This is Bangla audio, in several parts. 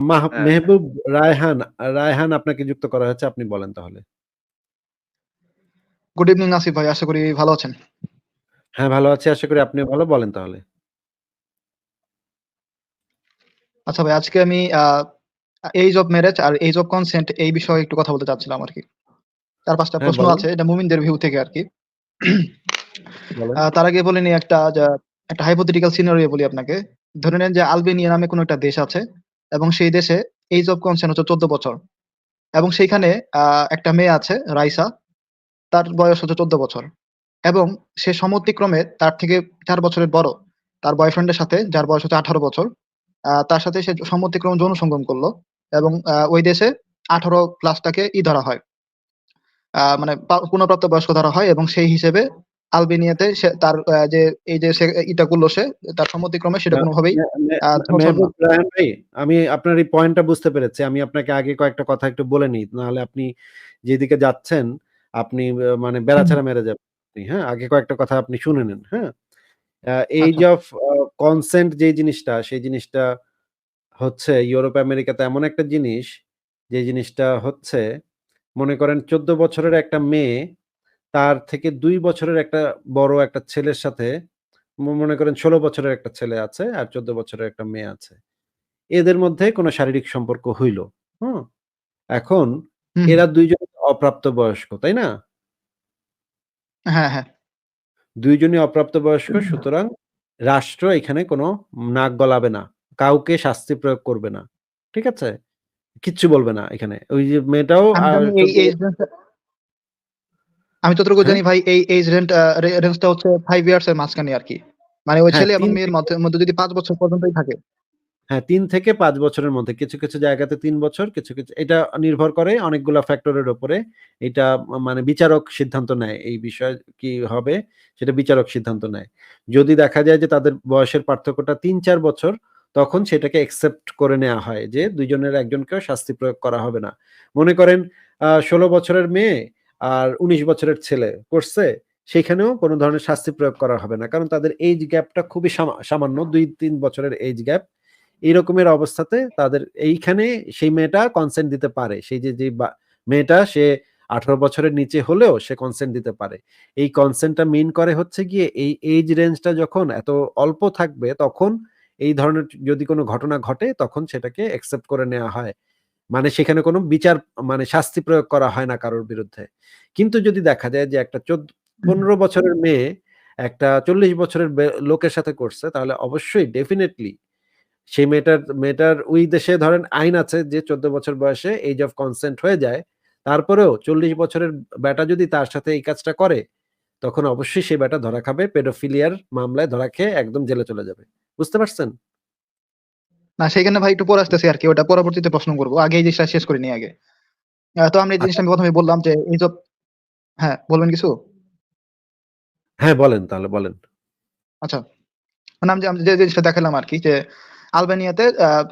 হ্যাঁ, হ্যাঁ। মেহবুব রায়হান, রায়হান আপনাকে যুক্ত করা হয়েছে। আপনি বলেন তাহলে। গুড ইভিনিং আসিফ ভাই, আশা করি ভালো আছেন। হ্যাঁ, ভালো আছি। আশা করি আপনিও ভালো। বলেন তাহলে। আচ্ছা ভাই, আজকে আমি এইজ অফ ম্যারেজ আর এইজ অফ কনসেন্ট এই বিষয়ে একটু কথা বলতে চাচ্ছিলাম আরকি। ৪-৫ টা হ্যাঁ, প্রশ্ন বলেন, আছে, এটা মুমিনদের ভিউ থেকে আরকি। বলেন। তার আগে বলে নিই একটা হাইপোথেটিক্যাল সিনারিও বলি আপনাকে। ধরে নেন যে আলবেনিয়া নামে কোনো একটা দেশ আছে এবং সেই দেশে এইজ অফ কনসেন্ট হচ্ছে ১৪ বছর এবং সেইখানে একটা মেয়ে আছে রাইসা, তার বয়স হচ্ছে ১৪ বছর এবং সে সম্মতিক্রমে তার থেকে ৪ বছরের বড় তার বয়ফ্রেন্ডের সাথে, যার বয়স হচ্ছে ১৮ বছর, তার সাথে সে সম্মতিক্রমে যৌন সঙ্গম করল এবং ওই দেশে ১৮ প্লাসটাকে ধরা হয়। মানে পূর্ণপ্রাপ্ত বয়স্ক ধরা হয় এবং সেই হিসেবে আলবেনিয়াতে সে তার যে এই যে সে করল সে তার সম্মতিক্রমে সেটা আ কোনোভাবেই মে মে ধর্ষণ না। মেহবুব রায়হান ভাই, আমি আপনার এই পয়েন্টটা বুঝতে পেরেছি। আমি আপনাকে আগে কয়েকটা কথা একটু বলে নিই। নাহলে আপনি যেদিকে যাচ্ছেন, আপনি মানে হুম, হুম। বেড়াছাড়া মেরে যাবেন আপনি, হ্যাঁ? আগে কয়েকটা কথা আপনি শুনে নেন, হ্যাঁ? এইজ আচ্ছা। অফ কনসেন্ট যেই জিনিসটা, সেই জিনিসটা হচ্ছে ইউরোপ আমেরিকাতে এমন একটা জিনিস, যে জিনিসটা হচ্ছে মনে করেন ১৪ বছরের একটা মেয়ে তার থেকে ২ বছরের একটা বড় একটা ছেলের সাথে মনে করেন ১৬ বছরের একটা ছেলে আছে আর ১৪ বছরের একটা মেয়ে আছে। এদের মধ্যে কোনো শারীরিক সম্পর্ক হইল। হুম? এখন হুম, হুম। এরা ২ জন অপ্রাপ্তবয়স্ক, তাই না? হ্যাঁ, হ্যাঁ। ২ জনই অপ্রাপ্তবয়স্ক, সুতরাং রাষ্ট্র এখানে কোনো নাক গলাবে না। কাউকে শাস্তি প্রয়োগ করবে না। ঠিক আছে? কিচ্ছু বলবে না এখানে। ওই যে মেয়েটাও আমি জানি এই ১৪ এইজ রেঞ্জটা, আমি যতটুকু হ্যাঁ? জানি ভাই এই এইজ রেঞ্জটা হচ্ছে ৫ ইয়ার্স এর মাঝখানে আরকি। মানে ওই হ্যাঁ, ছেলে এবং ৩ মেয়ের থেকে মধ্যে যদি ৫ বছর পর্যন্তই থাকে। হ্যাঁ, ৩ থেকে ৫ বছরের মধ্যে। কিছু, কিছু জায়গাতে ৩ বছর, কিছু এটা নির্ভর করে অনেকগুলা ফ্যাক্টরের উপরে। এটা মানে বিচারক সিদ্ধান্ত নেয়। এই বিষয়ে কি হবে সেটা বিচারক সিদ্ধান্ত নেয়। যদি দেখা যায় যে তাদের বয়সের পার্থক্যটা ৩-৪ বছর, তখন সেটাকে অ্যাকসেপ্ট করে নেয়া হয় যে ২ জনের একজনকেও শাস্তি প্রয়োগ করা হবে না। মনে করেন ১৬ বছরের মেয়ে আর ১৯ বছরের ছেলে করছে, সেখানেও কোন ধরনের শাস্তি প্রয়োগ করা হবে না। কারণ তাদের এইজ গ্যাপটা খুবই সামান্য ২-৩ বছরের এইজ গ্যাপ। এই রকমের অবস্থাতে তাদের এইখানে সেই মেয়েটা কনসেন্ট দিতে পারে। সেই যে মেয়েটা সে ১৮ বছরের নিচে হলেও সে কনসেন্ট দিতে পারে। এই কনসেন্টটা মিন করে হচ্ছে গিয়ে এই এইজ রেঞ্জটা যখন এত অল্প থাকবে তখন এই ধরনের যদি কোন ঘটনা ঘটে তখন সেটাকে অ্যাকসেপ্ট করে নেয়া হয়। মানে সেখানে কোন বিচার মানে শাস্তি প্রয়োগ করা হয় না কারোর বিরুদ্ধে। কিন্তু যদি দেখা যায় যে একটা হুম, ১৫ বছরের মেয়ে একটা ৪০ বছরের লোকের সাথে করছে তাহলে অবশ্যই ডেফিনিটলি সেই মেয়েটার ওই দেশে ধরেন আইন আছে যে ১৪ বছর বয়সে এইজ অফ কনসেন্ট হয়ে যায়। তারপরেও ৪০ বছরের ব্যাটা যদি তার সাথে এই কাজটা করে, তখন অবশ্যই সেই ব্যাটা ধরা খাবে। পেডোফিলিয়ার মামলায় ধরা খেয়ে একদম জেলে চলে যাবে। বুঝতে পারছেন? না সেখানে ভাই একটু পরে আসতেছি আরকি। ওটা পরবর্তীতে প্রশ্ন করব। আগে এই জিনিসটা শেষ করে নিই আগে। তো আমরা এই আচ্ছা, জিনিসটা আমি ১ম এই বললাম যে এইসব। হ্যাঁ, বলবেন কিছু? হ্যাঁ বলেন তাহলে বলেন। আচ্ছা। মানে আমি যে জিনিসটা দেখালাম আরকি যে আলবেনিয়াতে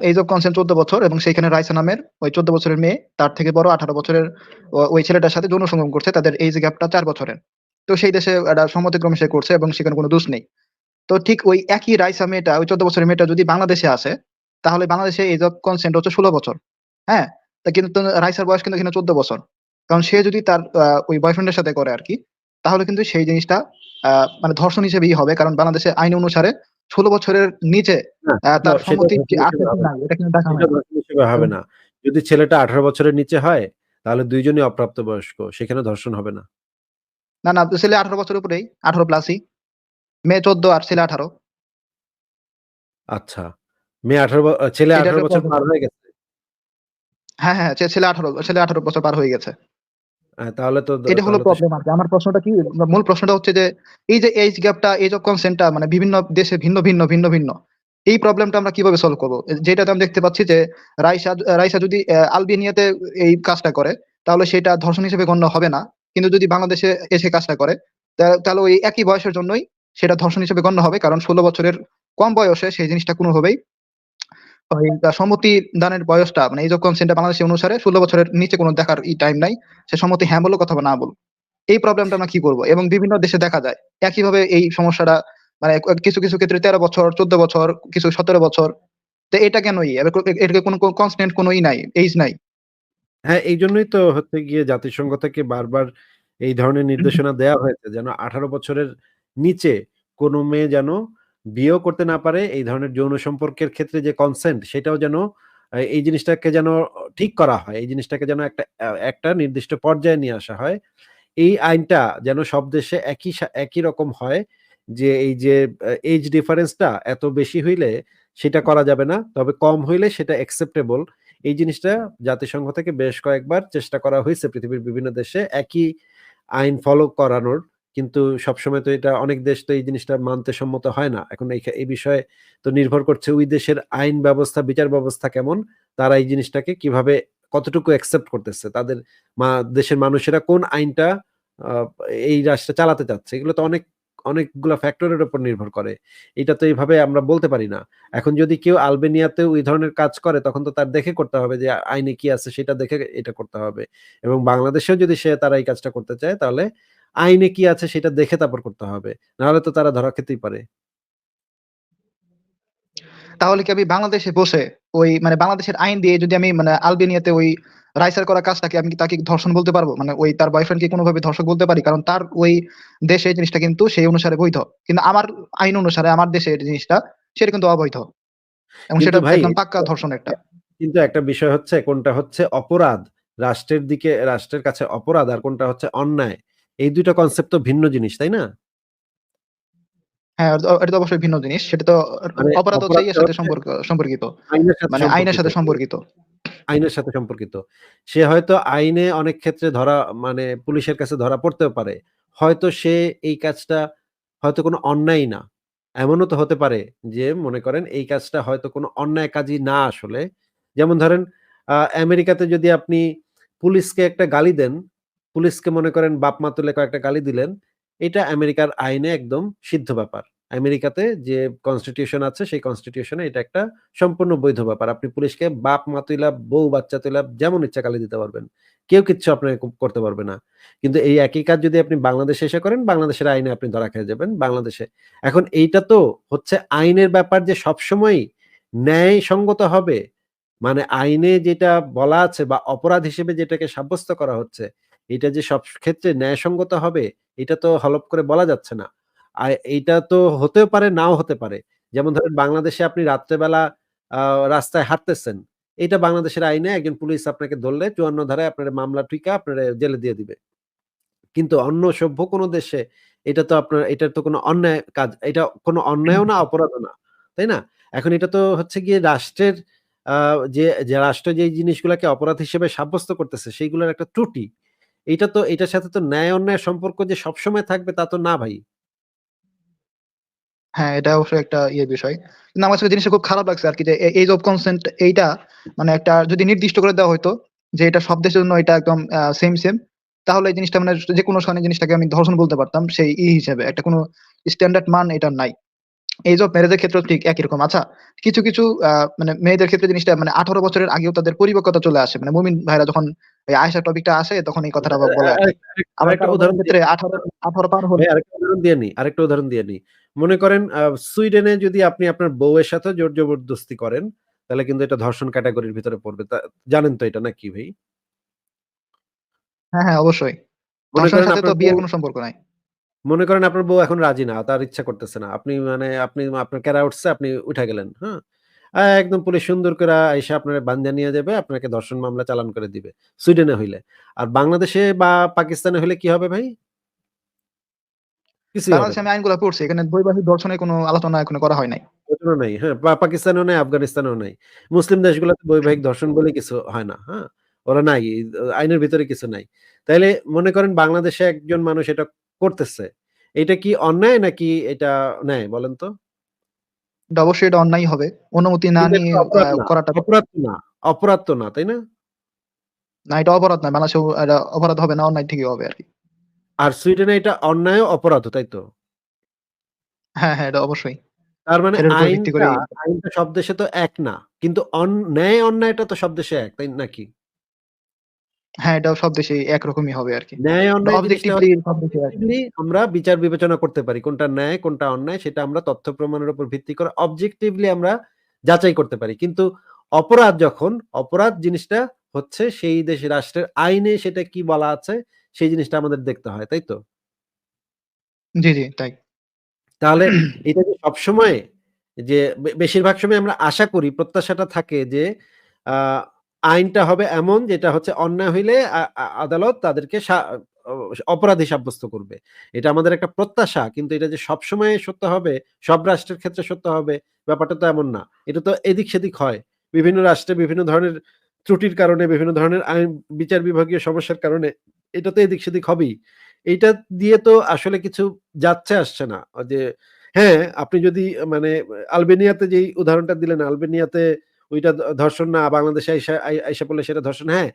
এইজ অফ কনসেন্ট ১৪ বছর এবং সেইখানে রাইসা নামের ওই ১৪ বছরের মেয়ে তার থেকে বড় ১৮ বছরের ওই ছেলেটার সাথে যৌন সঙ্গম করছে। তাদের এইজ গ্যাপটা ৪ বছরের। তো সেই দেশে একটা সম্মতিক্রমে সে করছে এবং সেখানে কোনো দোষ নেই। তো ঠিক ওই একই রাইসা মেয়েটা, ওই ১৪ বছরের মেয়েটা যদি বাংলাদেশে আসে, তাহলে বাংলাদেশে এইজ অফ কনসেন্ট হচ্ছে ১৬ বছর। হ্যাঁ? তা কিন্তু রাইসার বয়স কিন্তু এখানে ১৪ বছর। কারণ সে যদি তার ওই বয়ফ্রেন্ডের সাথে করে আরকি, তাহলে কিন্তু সেই জিনিসটা আ মানে ধর্ষণ হিসেবেই হবে। কারণ বাংলাদেশের আইন অনুসারে ১৬ বছরের নিচে না, তার সেটা সম্মতি ধর্ষণ যে আছে হিসেবে কি হবে না না। এটা কিন্তু দেখা সেটা হয় না। ধর্ষণ হিসেবে তো হবে না। যদি ছেলেটা ১৮ বছরের নিচে হয়, তাহলে ২ জনই অপ্রাপ্তবয়স্ক। সেখানে ধর্ষণ হবে না। না, ছেলে ১৮ বছরের উপরেই, ১৮ প্লাসই। মেয়ে ১৪ আর ছেলে ১৮। আচ্ছা। মেয়ে ১৮ ছেলে এটা ১৮ একটা বছর প্রবলেম। পার হয়ে গেছে? হ্যাঁ, ছেলে ১৮ বছর পার হয়ে গেছে। তাহলে তো এটা হলো তাহলে তো প্রবলেম আরকি। আমার প্রশ্নটা কি, মূল প্রশ্নটা হচ্ছে যে এই যে এইজ গ্যাপটা, এইজ অফ কনসেন্ট টা মানে বিভিন্ন দেশে ভিন্ন। এই প্রবলেমটা আমরা কিভাবে সলভ করব? যেটাতে আমি দেখতে পাচ্ছি যে রাইসা যদি আলবেনিয়াতে এই কাজটা করে, তাহলে সেটা ধর্ষণ হিসেবে গণ্য হবে না। কিন্তু যদি বাংলাদেশে এসে কাজটা করে, তাহলে ওই একই বয়সের জন্যই সেটা ধর্ষণ হিসেবে গণ্য হবে। কারণ ১৬ বছরের কম বয়সে সেই জিনিসটা কোনোভাবেই ওই সম্মতি দানের বয়সটা মানে এইজ অফ কনসেন্ট টা বাংলাদেশী অনুসারে ১৬ বছরের নিচে কোনো দেখার টাইম নাই। সে সম্মতি হ্যাঁ বলুক অথবা না বলুক। এই প্রবলেমটা আমরা কি করব? এবং বিভিন্ন দেশে দেখা যায়। একইভাবে এই সমস্যাটা মানে কিছু ক্ষেত্রে ১৩ বছর, ১৪ বছর, কিছু ১৭ বছর। তো এটা কেন এটাকে কোনো কনস্ট্যান্ট কোনো নাই, এইজ নাই। হ্যাঁ, এইজন্যই তো হচ্ছে গিয়ে জাতিসংঘ থেকে বারবার এই ধরনের নির্দেশনা দেয়া হয়েছে যেন ১৮ বছরের নিচে কোনো মেয়ে যেন বিয়েও করতে না পারে। এই ধরনের যৌন সম্পর্কের ক্ষেত্রে যে কনসেন্ট সেটাও যেন এই জিনিসটাকে যেন ঠিক করা হয়। এই জিনিসটাকে যেন একটা নির্দিষ্ট পর্যায়ে নিয়ে আসা হয়। এই আইনটা যেন সব দেশে একই রকম হয় যে এই যে এইজ ডিফারেন্সটা এত বেশি হইলে সেটা করা যাবে না। তবে কম হইলে সেটা অ্যাকসেপ্টেবল। এই জিনিসটা জাতিসংঘ থেকে বেশ কয়েকবার চেষ্টা করা হইছে পৃথিবীর বিভিন্ন দেশে একই আইন ফলো করানোর। কিন্তু সবসময় তো এটা অনেক দেশ তো এই জিনিসটা মানতে সম্মত হয় না। এখন এই বিষয়ে তো নির্ভর করছে ওই দেশের আইন ব্যবস্থা, বিচার ব্যবস্থা কেমন, তারা এই জিনিসটাকে কিভাবে কতটুকু অ্যাকসেপ্ট করতেছে। তাদের মা দেশের মানুষেরা কোন আইনটা আ এই রাষ্ট্রে চালাতে চাচ্ছে। এগুলো তো অনেকগুলা ফ্যাক্টরের উপর নির্ভর করে। এটা তো এইভাবে আমরা বলতে পারি না। এখন যদি কেউ আলবেনিয়াতেও ওই ধরনের কাজ করে তখন তো তার দেখে করতে হবে যে আইনে কি আছে সেটা দেখে এটা করতে হবে। এবং বাংলাদেশেও যদি তারা এই কাজটা করতে চায় তাহলে আইনে কি আছে সেটা দেখে তারপর করতে হবে। নাহলে তো তারা ধরা খেতেই পারে। তাহলে কি আমি বাংলাদেশে বসে মানে বাংলাদেশের আইন দিয়ে যদি আমি মানে আলবেনিয়াতে ওই রাইসার করা কাজটাকে আমি কি তাকে ধর্ষণ বলতে পারবো? মানে ওই তার বয়ফ্রেন্ডকে কোনোভাবে ধর্ষক বলতে পারি? কারণ তার ওই দেশে এই জিনিসটা কিন্তু সেই অনুসারে বৈধ। কিন্তু আমার আইন অনুসারে আমার দেশে এই জিনিসটা সেটা কিন্তু অবৈধ। এবং কিন্তু সেটা ভাই একদম পাক্কা ধর্ষণ একটা। কিন্তু একটা বিষয় হচ্ছে কোনটা হচ্ছে অপরাধ, রাষ্ট্রের কাছে অপরাধ আর কোনটা হচ্ছে অন্যায়। এই ২ টা কনসেপ্ট তো ভিন্ন জিনিস, তাই না? হ্যাঁ, এটা তো অবশ্যই ভিন্ন জিনিস। সেটা তো মানে অপরাধ হচ্ছে ইয়ের অপরাধটা সাথে হচ্ছে সম্পর্কিত। আইনের সাথে মানে আইনের সম্পর্কিত। সাথে সম্পর্কিত। আইনের সাথে সম্পর্কিত। সে হয়তো আইনে অনেক ক্ষেত্রে মানে পুলিশের কাছে ধরা পড়তেও পারে। হয়তো সে এই কাজটা হয়তো কোনো অন্যায় না। এমনও তো হতে পারে যে মনে করেন এই কাজটা হয়তো কোনো অন্যায় কাজই না আসলে। যেমন ধরেন আমেরিকাতে যদি আপনি পুলিশকে একটা গালি দেন, পুলিশকে মনে করেন বাপ-মা তুলে কয়েকটা গালি দিলেন, এটা আমেরিকার আইনে একদম সিদ্ধ ব্যাপার। আমেরিকাতে যে কনস্টিটিউশন আছে সেই কনস্টিটিউশন এ এটা একটা সম্পূর্ণ বৈধ ব্যাপার। আপনি পুলিশকে বাপ-মা তুইলা, বউ-বাচ্চা তুইলা যেমন ইচ্ছা গালি দিতে পারবেন। কেউ কিচ্ছু আপনাকে করতে পারবে না। কিন্তু এই একই কাজ যদি আপনি বাংলাদেশে এসে করেন, বাংলাদেশের আইনে আপনি ধরা খেয়ে যাবেন বাংলাদেশে। এখন এইটা তো হচ্ছে আইনের ব্যাপার যে সবসময়ই ন্যায়সঙ্গত হবে। মানে আইনে যেটা বলা আছে বা অপরাধ হিসেবে যেটাকে সাব্যস্ত করা হচ্ছে, এটা যে সব ক্ষেত্রে ন্যায়সঙ্গত হবে, এটা তো হলফ করে বলা যাচ্ছে না। এইটা তো হতেও পারে, নাও হতে পারে। যেমন ধরেন বাংলাদেশে আপনি রাত্রেবেলা আ রাস্তায় হাঁটতেছেন। এইটা বাংলাদেশের আইনে একজন পুলিশ আপনাকে ধরলে ৫৪ ধারায় আপনার মামলা ঠুইকা আপনারে জেলে দিয়ে দিবে। কিন্তু অন্য সভ্য কোনো দেশে এটার তো কোনো অন্যায় কাজ। এটা কোনো অন্যায়ও না, অপরাধও না। তাই না? এখন এটা তো হচ্ছে গিয়ে রাষ্ট্রের আ যে রাষ্ট্র যেই জিনিসগুলাকে অপরাধ হিসেবে সাব্যস্ত করতেছে সেইগুলার একটা ত্রুটি। এটার সাথে তো ন্যায় অন্যায়ের সম্পর্ক যে সবসময় থাকবে তা তো না ভাই। হ্যাঁ, এটা অবশ্যই একটা বিষয়। কিন্তু আমার কাছে জিনিসটা খুব খারাপ লাগছে আরকি যে এজ অফ কনসেন্ট এইটা মানে একটা যদি নির্দিষ্ট করে দেওয়া হইতো যে এটা সব দেশের জন্য এটা একদম সেম, তাহলে এই জিনিসটা মানে যেকোনো সময় জিনিসটাকে আমি ধর্ষণ বলতে পারতাম সেই হিসেবে। একটা কোনো স্ট্যান্ডার্ড মান এটার নাই। এজ অফ ম্যারেজ এর ক্ষেত্রেও ঠিক একই রকম। আচ্ছা, কিছু মানে মেয়েদের ক্ষেত্রে জিনিসটা মানে ১৮ বছরের আগেও তাদের পরিপক্কতা চলে আসে। মানে মুমিন ভাইরা যখন এই আয়েশা টপিকটা আসে তখন এই কথাটা বলে আরকি। আবার আরেকটা কারো কারো উদাহরণ দিই। ক্ষেত্রে ১৮ পার হলে আরেকটা উদাহরণ দিয়ে নিই। মনে করেন সুইডেনে যদি আপনি আপনার বউয়ের সাথে জোর জবরদস্তি করেন, তাহলে কিন্তু এটা ধর্ষণ ক্যাটেগরির ভিতরে পড়বে। জানেন তো এটা নাকি ভাই? হ্যাঁ, হ্যাঁ, অবশ্যই। মনে ধর্ষণের করেন সাথে তো আপনার বউ বিয়ের কোনো সম্পর্ক নাই। মনে করেন আপনার বউ এখন রাজি না। তার ইচ্ছা করতেছে না। আপনি আপনার ক্যারা উঠছে, আপনি উঠা গেলেন। হ্যাঁ? একদম পুলিশ সুন্দর কইরা আইসা আপনারে বান্দা নিয়ে যাবে, আপনাকে ধর্ষণ মামলা চালান করে দিবে। সুইডেনে হইলে। আর বাংলাদেশে বা পাকিস্তানে হইলে কি হবে ভাই? কিছুই হবে বাংলাদেশে না। আমি আইনগুলা পড়ছি। এখানে বৈবাহিক ধর্ষণের কোনো আলোচনা এখনো করা হয় নাই। এখনো নাই। হ্যাঁ, পাকিস্তানেও নাই, আফগানিস্তানেও নাই। মুসলিম দেশগুলোতে বৈবাহিক ধর্ষণ বলে কিছু হয় না। হ্যাঁ? ওরা নাই। আইনের ভিতরে কিছু নাই। তাইলে মনে করেন বাংলাদেশে একজন মানুষ এটা করতেছে। এটা কি অন্যায় নাকি এটা ন্যায় বলেন তো? এটা অবশ্যই এটা অন্যায় হবে। অনুমতি না কিন্তু এটা নিয়ে তো অপরাধ না। করাটা অপরাধ তো না। অপরাধ তো না, তাই না? না, এটা অপরাধ না। বাংলাদেশেও এটা অপরাধ হবে না, অন্যায় ঠিকই হবে আরকি। আর সুইডেনে এটা অন্যায়ও অপরাধও, তাই তো? হ্যাঁ, হ্যাঁ, এটা অবশ্যই। তার মানে এটার উপর ভিত্তি আইনটা করেই আইনটা সব দেশে তো এক না। কিন্তু ন্যায় অন্যায়টা তো সব দেশে এক, তাই নাকি? হ্যাঁ, এটাও সব দেশেই একরকমই হবে আরকি। ন্যায় অন্যায় জিনিসটা অবজেক্টিভলি হচ্ছে সব দেশে এক। অবজেক্টিভলি আমরা বিচার বিবেচনা করতে পারি। কোনটা ন্যায়, কোনটা অন্যায় সেটা আমরা তথ্য প্রমাণের উপর ভিত্তি করে অবজেক্টিভলি আমরা যাচাই করতে পারি। কিন্তু অপরাধ জিনিসটা হচ্ছে সেই দেশের রাষ্ট্রের আইনে সেটা কি বলা আছে সেই জিনিসটা আমাদের দেখতে হয়, তাই তো? জি, জি, তাই। তাহলে এটা যে সবসময় যে বেশিরভাগ সময় আমরা আশা করি, প্রত্যাশাটা থাকে যে আ আইনটা হবে এমন যেটা হচ্ছে অন্যায় হইলে আদালত তাদেরকে অ অপরাধী সাব্যস্ত করবে। এটা আমাদের একটা প্রত্যাশা। কিন্তু এটা যে সবসময় সত্য হবে, সব রাষ্ট্রের ক্ষেত্রে সত্য হবে, ব্যাপারটা তো এমন না। এটা তো এদিক-সেদিক হয়। বিভিন্ন রাষ্ট্রে বিভিন্ন ধরনের ত্রুটির কারণে, বিভিন্ন ধরনের বিচার বিভাগীয় সমস্যার কারণে এটা তো এদিক-সেদিক হবেই। এইটা দিয়ে তো আসলে কিছু যাচ্ছে আসছে না। যে হ্যাঁ, আপনি যদি মানে আলবেনিয়াতে যেই উদাহরণটা দিলেন, আলবেনিয়াতে ওইটা ধর্ষণ না, বাংলাদেশে আইসা পড়লে সেটা ধর্ষণ। হ্যাঁ,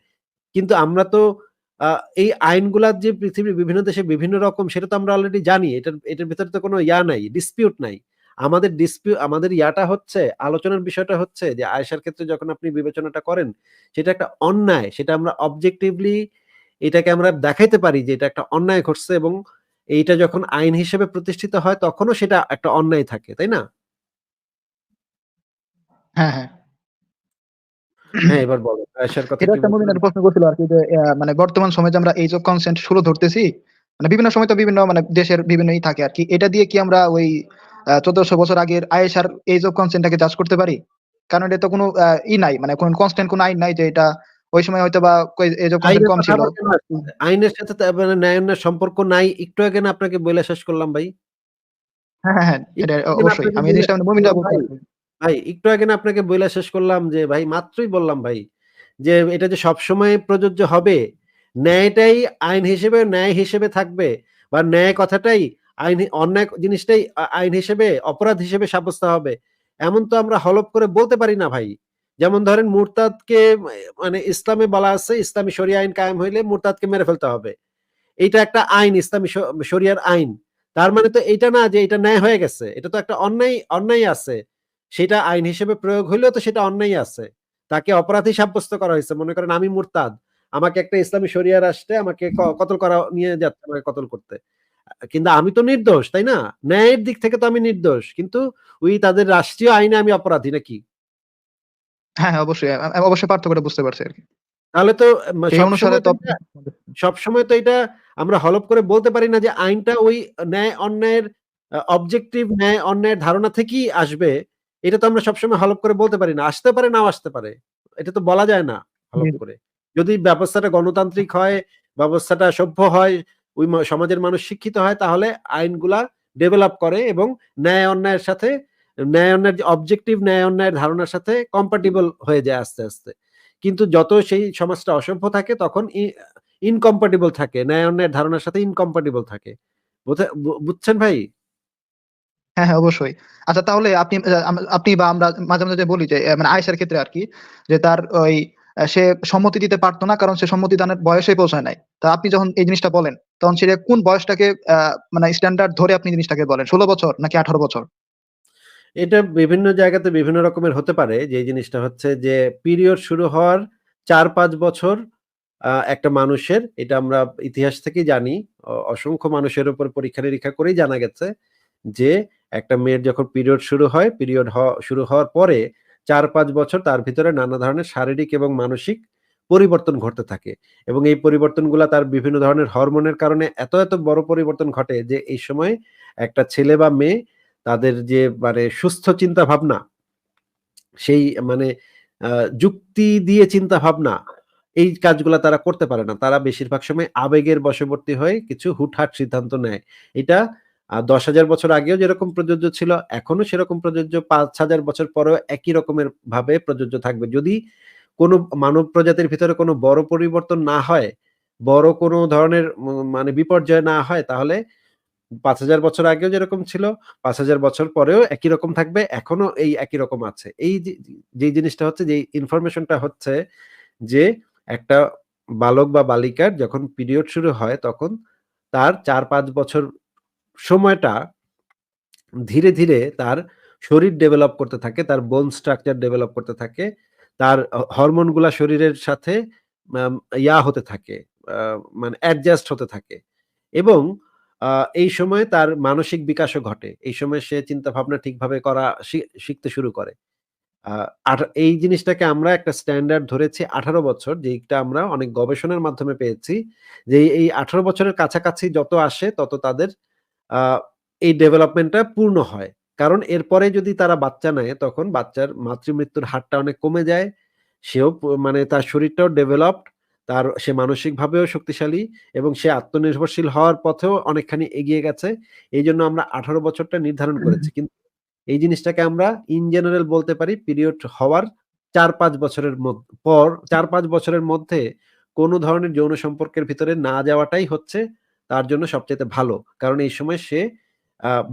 কিন্তু আমরা তো আ এই আইনগুলা যে পৃথিবীর বিভিন্ন দেশে বিভিন্ন রকম সেটা তো আমরা অলরেডি জানি। এটার ভেতরে তো কোনো নাই, ডিসপিউট নাই। আমাদের ইয়াটা হচ্ছে, আলোচনার বিষয়টা হচ্ছে যে আয়েশার ক্ষেত্রে যখন আপনি বিবেচনাটা করেন, সেটা একটা অন্যায়। সেটা আমরা অবজেক্টিভলি এটাকে আমরা দেখাইতে পারি যে এটা একটা অন্যায় ঘটছে এবং এইটা যখন আইন হিসেবে প্রতিষ্ঠিত হয় তখনও সেটা একটা অন্যায় থাকে, তাই না? হ্যাঁ, হ্যাঁ। হ্যাঁ, এবার বলেন আয়েশার কথা এটা কি একটা মুভি বলছিলেন? নিয়ে প্রশ্ন করছিল আরকি যে মানে বর্তমান সময়ে যে আমরা এইজ অফ কনসেন্ট ষোলো ধরতেছি, মানে বিভিন্ন সময় তো বিভিন্ন মানে দেশের বিভিন্নই থাকে আরকি। এটা দিয়ে কি আমরা ওই ১৪০০ বছর আগের আয়েশার এইজ অফ কনসেন্ট টাকে জাজ করতে পারি? কারণ এটা তো কোনো নাই মানে কোন কনস্ট্যান্ট কোন আইন নাই যে এটা ওই সময় হয়তোবা এইজ অফ কনসেন্ট আইনের কম কথা ছিল। আবার কেন আসছে? আইনের সাথে তো মানে ন্যায় অন্যায়ের সম্পর্ক নাই। একটু আগে না আপনাকে বইলা শেষ করলাম ভাই। হ্যাঁ, হ্যাঁ, হ্যাঁ। এটা একটু আগে না অবশ্যই। আপনাকে আমি এই বইলা জিনিসটা শেষ মানে মুভিটা করলাম বলতে ভাই। আরকি। ভাই একটু আগে না আপনাকে বইলা শেষ করলাম যে ভাই মাত্রই বললাম ভাই, যে এটা যে সবসময় প্রযোজ্য হবে, ন্যায়টাই আইন হিসেবে ন্যায় হিসেবে থাকবে বা ন্যায় কথাটাই অন্যায় জিনিসটাই আইন হিসেবে অপরাধ হিসেবে সাব্যস্ত হবে। এমন তো আমরা হলফ করে বলতে পারি না ভাই। যেমন ধরেন মুরতাদকে মানে ইসলামে বলা আছে ইসলামী শরিয়া আইন কায়েম হইলে মুরতাদকে মেরে ফেলতে হবে। এইটা একটা আইন, ইসলামী শরিয়ার আইন। তার মানে তো এইটা না যে এটা ন্যায় হয়ে গেছে। এটা তো একটা অন্যায় আছে। সেটা আইন হিসেবে প্রয়োগ হইলেও তো সেটা অন্যায় আছে। তাকে অপরাধী সাব্যস্ত করা হইছে। মনে করেন আমি মুরতাদ। আমাকে একটা ইসলামী শরিয়া রাষ্ট্রে আমাকে কতল করা নিয়ে যাচ্ছে আমাকে কতল করতে। কিন্তু আমি তো নির্দোষ, তাই না? ন্যায়ের দিক থেকে তো আমি নির্দোষ। কিন্তু ওই তাদের রাষ্ট্রীয় আইনে আমি অপরাধী নাকি? হ্যাঁ, হ্যাঁ, অবশ্যই। অবশ্যই পার্থক্যটা বুঝতে পারছি আরকি। তাহলে তো সেই অনুসারে সবসময় তো তো এটা সবসময় তো এটা আমরা হলফ করে বলতে পারি না যে আইনটা ওই ন্যায় অন্যায়ের অবজেক্টিভ ন্যায় অন্যায়ের ধারণা থেকেই আসবে। এটা তো আমরা সবসময় হলফ করে বলতে পারি না। আসতে পারে, নাও আসতে পারে। এটা তো বলা যায় না জি, হলফ করে। যদি ব্যবস্থাটা গণতান্ত্রিক হয়, ব্যবস্থাটা সভ্য হয়, ওই সমাজের মানুষ শিক্ষিত হয় তাহলে আইনগুলা ডেভেলপ করে এবং ন্যায় অন্যায়ের সাথে ন্যায় অন্যায়ের যে অবজেক্টিভ ন্যায় অন্যায়ের ধারণার সাথে কম্প্যাটিবল হয়ে যায় আস্তে, আস্তে। কিন্তু যত সেই সমাজটা অসভ্য থাকে তখন ইনকম্প্যাটিবল থাকে। ন্যায় অন্যায়ের ধারণার সাথে ইনকম্প্যাটিবল থাকে। বুঝছেন ভাই? হ্যাঁ, হ্যাঁ, অবশ্যই। আচ্ছা তাহলে আপনি বা আমরা মাঝে, মাঝে যে বলি যে মানে আয়েশার ক্ষেত্রে আরকি যে তার ওই সে সম্মতি দিতে পারত না কারণ সে সম্মতি দানের বয়সেই পৌঁছায় নাই। তো আপনি যখন এই জিনিসটা বলেন তখন সেটা কোন বয়সটাকে মানে স্ট্যান্ডার্ড ধরে আপনি জিনিসটাকে বলেন? ১৬ বছর নাকি ১৮ বছর? এটা বিভিন্ন জায়গাতে বিভিন্ন রকমের হতে পারে। যে জিনিসটা হচ্ছে যে পিরিয়ড শুরু হওয়ার ৪-৫ বছর একটা মানুষের এটা আমরা ইতিহাস থেকেই জানি। অসংখ্য মানুষের উপর পরীক্ষা-নিরীক্ষা করেই জানা গেছে যে একটা মেয়ের যখন পিরিয়ড শুরু হয়, পিরিয়ড শুরু হওয়ার পরে ৪-৫ বছর তার ভিতরে নানা ধরনের শারীরিক এবং মানসিক পরিবর্তন ঘটতে থাকে। এবং এই পরিবর্তনগুলা তার বিভিন্ন ধরনের হরমোনের কারণে এত বড় পরিবর্তন ঘটে যে এই সময় একটা ছেলে বা মেয়ে তাদের যে মানে সুস্থ চিন্তা ভাবনা, সেই মানে আ যুক্তি দিয়ে চিন্তা ভাবনা, এই কাজগুলা তারা করতে পারে না। তারা বেশিরভাগ সময় আবেগের বশবর্তী হয়ে কিছু হুটহাট সিদ্ধান্ত নেয়। এটা ১০,০০০ বছর আগেও যেরকম প্রযোজ্য ছিল, এখনো সেরকম প্রযোজ্য, ৫,০০০ বছর পরেও একই রকমের ভাবে প্রযোজ্য থাকবে। যদি কোনো মানব প্রজাতির ভিতরে কোনো বড় পরিবর্তন না হয়, বড় কোনো ধরনের মানে বিপর্যয় না হয় তাহলে ৫,০০০ বছর আগেও যেরকম ছিল, ৫,০০০ বছর পরেও একই রকম থাকবে। এখনো এই একই রকম আছে। এই যে জিনিসটা হচ্ছে, যে ইনফরমেশনটা হচ্ছে যে একটা বালক বা বালিকার যখন পিরিয়ড শুরু হয় তখন তার ৪-৫ বছর সময়টা ধীরে তার শরীর ডেভেলপ করতে থাকে, তার বোন স্ট্রাকচার ডেভেলপ করতে থাকে। তার হরমোন গুলা শরীরের সাথে আম হতে থাকে। আ মানে অ্যাডজাস্ট হতে থাকে। এবং আ এই সময় তার মানসিক বিকাশও ঘটে। এই সময় সে চিন্তাভাবনা ঠিকভাবে করা শিখতে শুরু করে। আ এই জিনিসটাকে আমরা একটা স্ট্যান্ডার্ড ধরেছি 18 বছর, যেইটা আমরা অনেক গবেষণার মাধ্যমে পেয়েছি। যে এই 18 বছরের কাছাকাছি যত আসে তত তাদের আ এই ডেভেলপমেন্টটা পূর্ণ হয়। কারণ এরপরে যদি তারা বাচ্চা নেয় তখন বাচ্চার মাতৃমৃত্যুর হারটা অনেক কমে যায়। সেও মানে তার শরীরটাও ডেভেলপড, সে মানসিকভাবেও শক্তিশালী এবং সে আত্মনির্ভরশীল হওয়ার পথেও অনেকখানি এগিয়ে গেছে। এইজন্য আমরা 18 বছরটা নির্ধারণ করেছি। কিন্তু এই জিনিসটাকে আমরা ইন জেনারেল বলতে পারি পিরিয়ড হওয়ার ৪-৫ বছরের পর ৪-৫ বছরের মধ্যে কোন ধরনের যৌন সম্পর্কের ভিতরে না যাওয়াটাই হচ্ছে তার জন্য সবচাইতে ভালো। কারণ এই সময় সে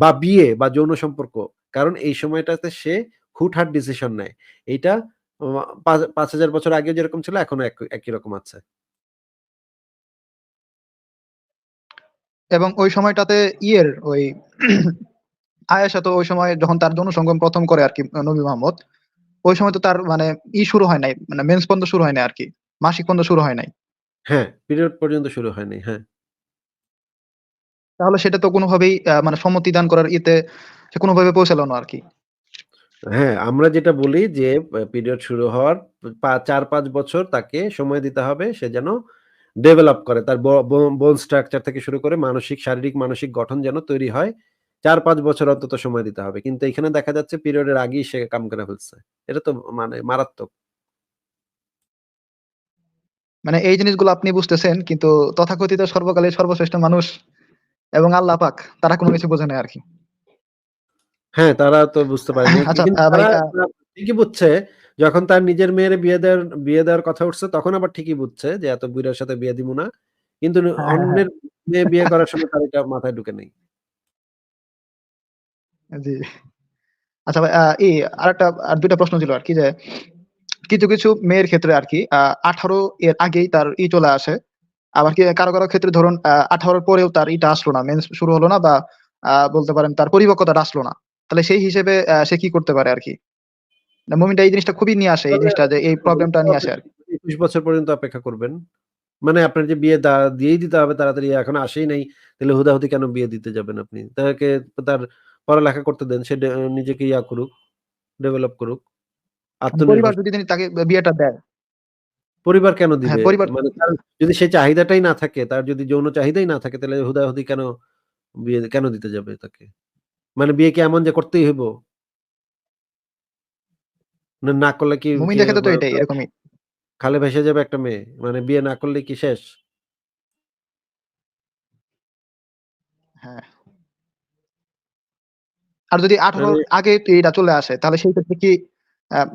বা বিয়ে বা যৌন সম্পর্ক। কারণ এই সময়টাতে সে হুটহাট ডিসিশন নেয়। এইটা ৫,০০০ বছর আগেও যেরকম ছিল এখনো একই রকম আছে। এবং ওই সময়টাতে ওই আয়েশা তো ওই সময় যখন তার যৌন সঙ্গম ১ম করে আরকি নবী মোহাম্মদ, ওই সময় তো তার মানে শুরু হয় নাই। মানে মেন্স পর্যন্ত শুরু হয় নাই আরকি। মাসিক পর্যন্ত শুরু হয় নাই। হ্যাঁ, পিরিয়ড পর্যন্ত শুরু হয়নি। হ্যাঁ। তাহলে সেটা তো কোনভাবেই মানে সম্মতি দান করার সে কোনভাবে পৌঁছালো না আরকি। হ্যাঁ, আমরা যেটা বলি যে পিরিয়ড শুরু হওয়ার ৪-৫ বছর তাকে সময় দিতে হবে। সে যেন ডেভেলপ করে। তার বোন স্ট্রাকচার থেকে শুরু করে শারীরিক মানসিক গঠন যেন তৈরি হয়। ৪-৫ বছর অন্তত সময় দিতে হবে। কিন্তু এখানে দেখা যাচ্ছে পিরিয়ডের আগেই সে কাম করে ফেলছে। এটা তো মানে মারাত্মক। মানে এই জিনিসগুলো আপনি বুঝতেছেন কিন্তু তথাকথিত সর্বকালের সর্বশ্রেষ্ঠ মানুষ এবং আল্লাহ পাক তারা কোন কিছু বোঝে নাই আরকি। হ্যাঁ, তারা তো বুঝতে পারেনি। আচ্ছা কিন্তু ভাই তারা ঠিকই বুঝছে, যখন তার নিজের মেয়ের বিয়ে দেওয়ার কথা উঠছে তখন আবার ঠিকই বুঝছে যে এত বুইড়ার সাথে বিয়ে দিমু না। কিন্তু হ্যাঁ, হ্যাঁ, হ্যাঁ। অন্যের মেয়ে বিয়ে করার সময় তার এটা মাথায় ঢুকে নাই। জি। আচ্ছা ভাই আরেকটা ২ টা প্রশ্ন ছিল আরকি যে কিছু মেয়ের ক্ষেত্রে আরকি ১৮ এর আগেই তার চলে আসে। আবার কারো ক্ষেত্রে ধরুন ১৮ র পরেও তার আসলো না। মেন্স শুরু হলো না বা বলতে পারেন তার পরিপক্কতাটা আসলো না। তাহলে সেই হিসেবে সে কি করতে পারে আরকি? না মুমিনটা এই জিনিসটা খুবই নিয়ে আসে এই তবে জিনিসটা যে এই প্রবলেমটা নিয়ে আসে আরকি। ২১ বছর পর্যন্ত অপেক্ষা করবেন। মানে আপনার যে বিয়ে দিয়েই দিতে হবে তাড়াতাড়ি, এখনো আসেই নাই। তাহলে হুদাহুদি কেন বিয়ে দিতে যাবেন আপনি? তার পড়ালেখা করতে দেন। সে নিজেকে করুক, ডেভেলপ করুক। মানে পরিবার আত্মনির্ভর যদি তাকে বিয়েটা দেয়। পরিবার কেন হ্যাঁ, দিবে? পরিবার মানে তার যদি সেই চাহিদাটাই না থাকে, তার যদি যৌন চাহিদাই না থাকে তাহলে হুদাহুদি বিয়ে কেন দিতে যাবে তাকে? মানে বিয়ে কি এমন যে করতেই হইব? না করলে কি মুমিনদের ক্ষেত্রে তো বা এটাই এরকমই। খালে ভেসে যাবে একটা মেয়ে? মানে বিয়ে না করলে কি শেষ? হ্যাঁ। আর যদি ১৮ মানে র আগে এটা চলে আসে তাহলে সেই ক্ষেত্রে কি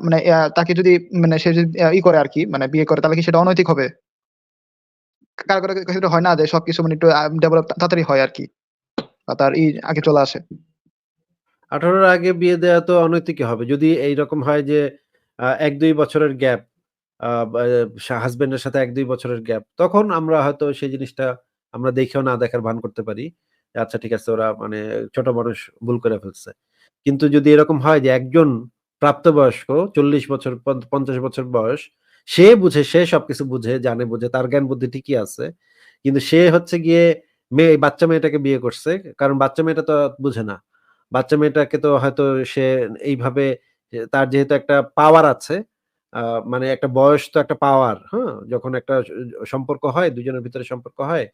মানে তাকে যদি মানে সে যদি করে আরকি মানে বিয়ে করে তাহলে কি সেটা অনৈতিক হবে? কারো ক্ষেত্রে হয় না যে সবকিছু মানে একটু ডেভেলপ তাড়াতাড়ি হয় আরকি। বা তার আগে চলে আসে। ১৮ এর আগে বিয়ে দেয়া তো অনৈতিকই হবে। যদি এইরকম হয় যে ১-২ বছরের গ্যাপ, বা হাসব্যান্ড এর সাথে ১-২ বছরের গ্যাপ, তখন আমরা হয়তো সেই জিনিসটা আমরা দেখেও না দেখার ভান করতে পারি। আচ্ছা ঠিক আছে, ওরা মানে ছোট মানুষ ভুল করে ফেলছে। কিন্তু যদি এরকম হয় যে একজন প্রাপ্তবয়স্ক ৪০ বছর ৫০ বছর বয়স, সে সবকিছু বুঝে, জানে বুঝে, তার জ্ঞান বুদ্ধি ঠিকই আছে। কিন্তু সে হচ্ছে গিয়ে বাচ্চা মেয়েটাকে বিয়ে করছে। কারণ বাচ্চা মেয়েটা তো বুঝে না। বাচ্চা মেয়েটাকে তো হয়তো সে এইভাবে, তার যেহেতু একটা পাওয়ার আছে, আ মানে একটা বয়স তো একটা পাওয়ার, হ্যাঁ? যখন একটা সম্পর্ক হয়, ২ জনের ভিতরে সম্পর্ক হয়,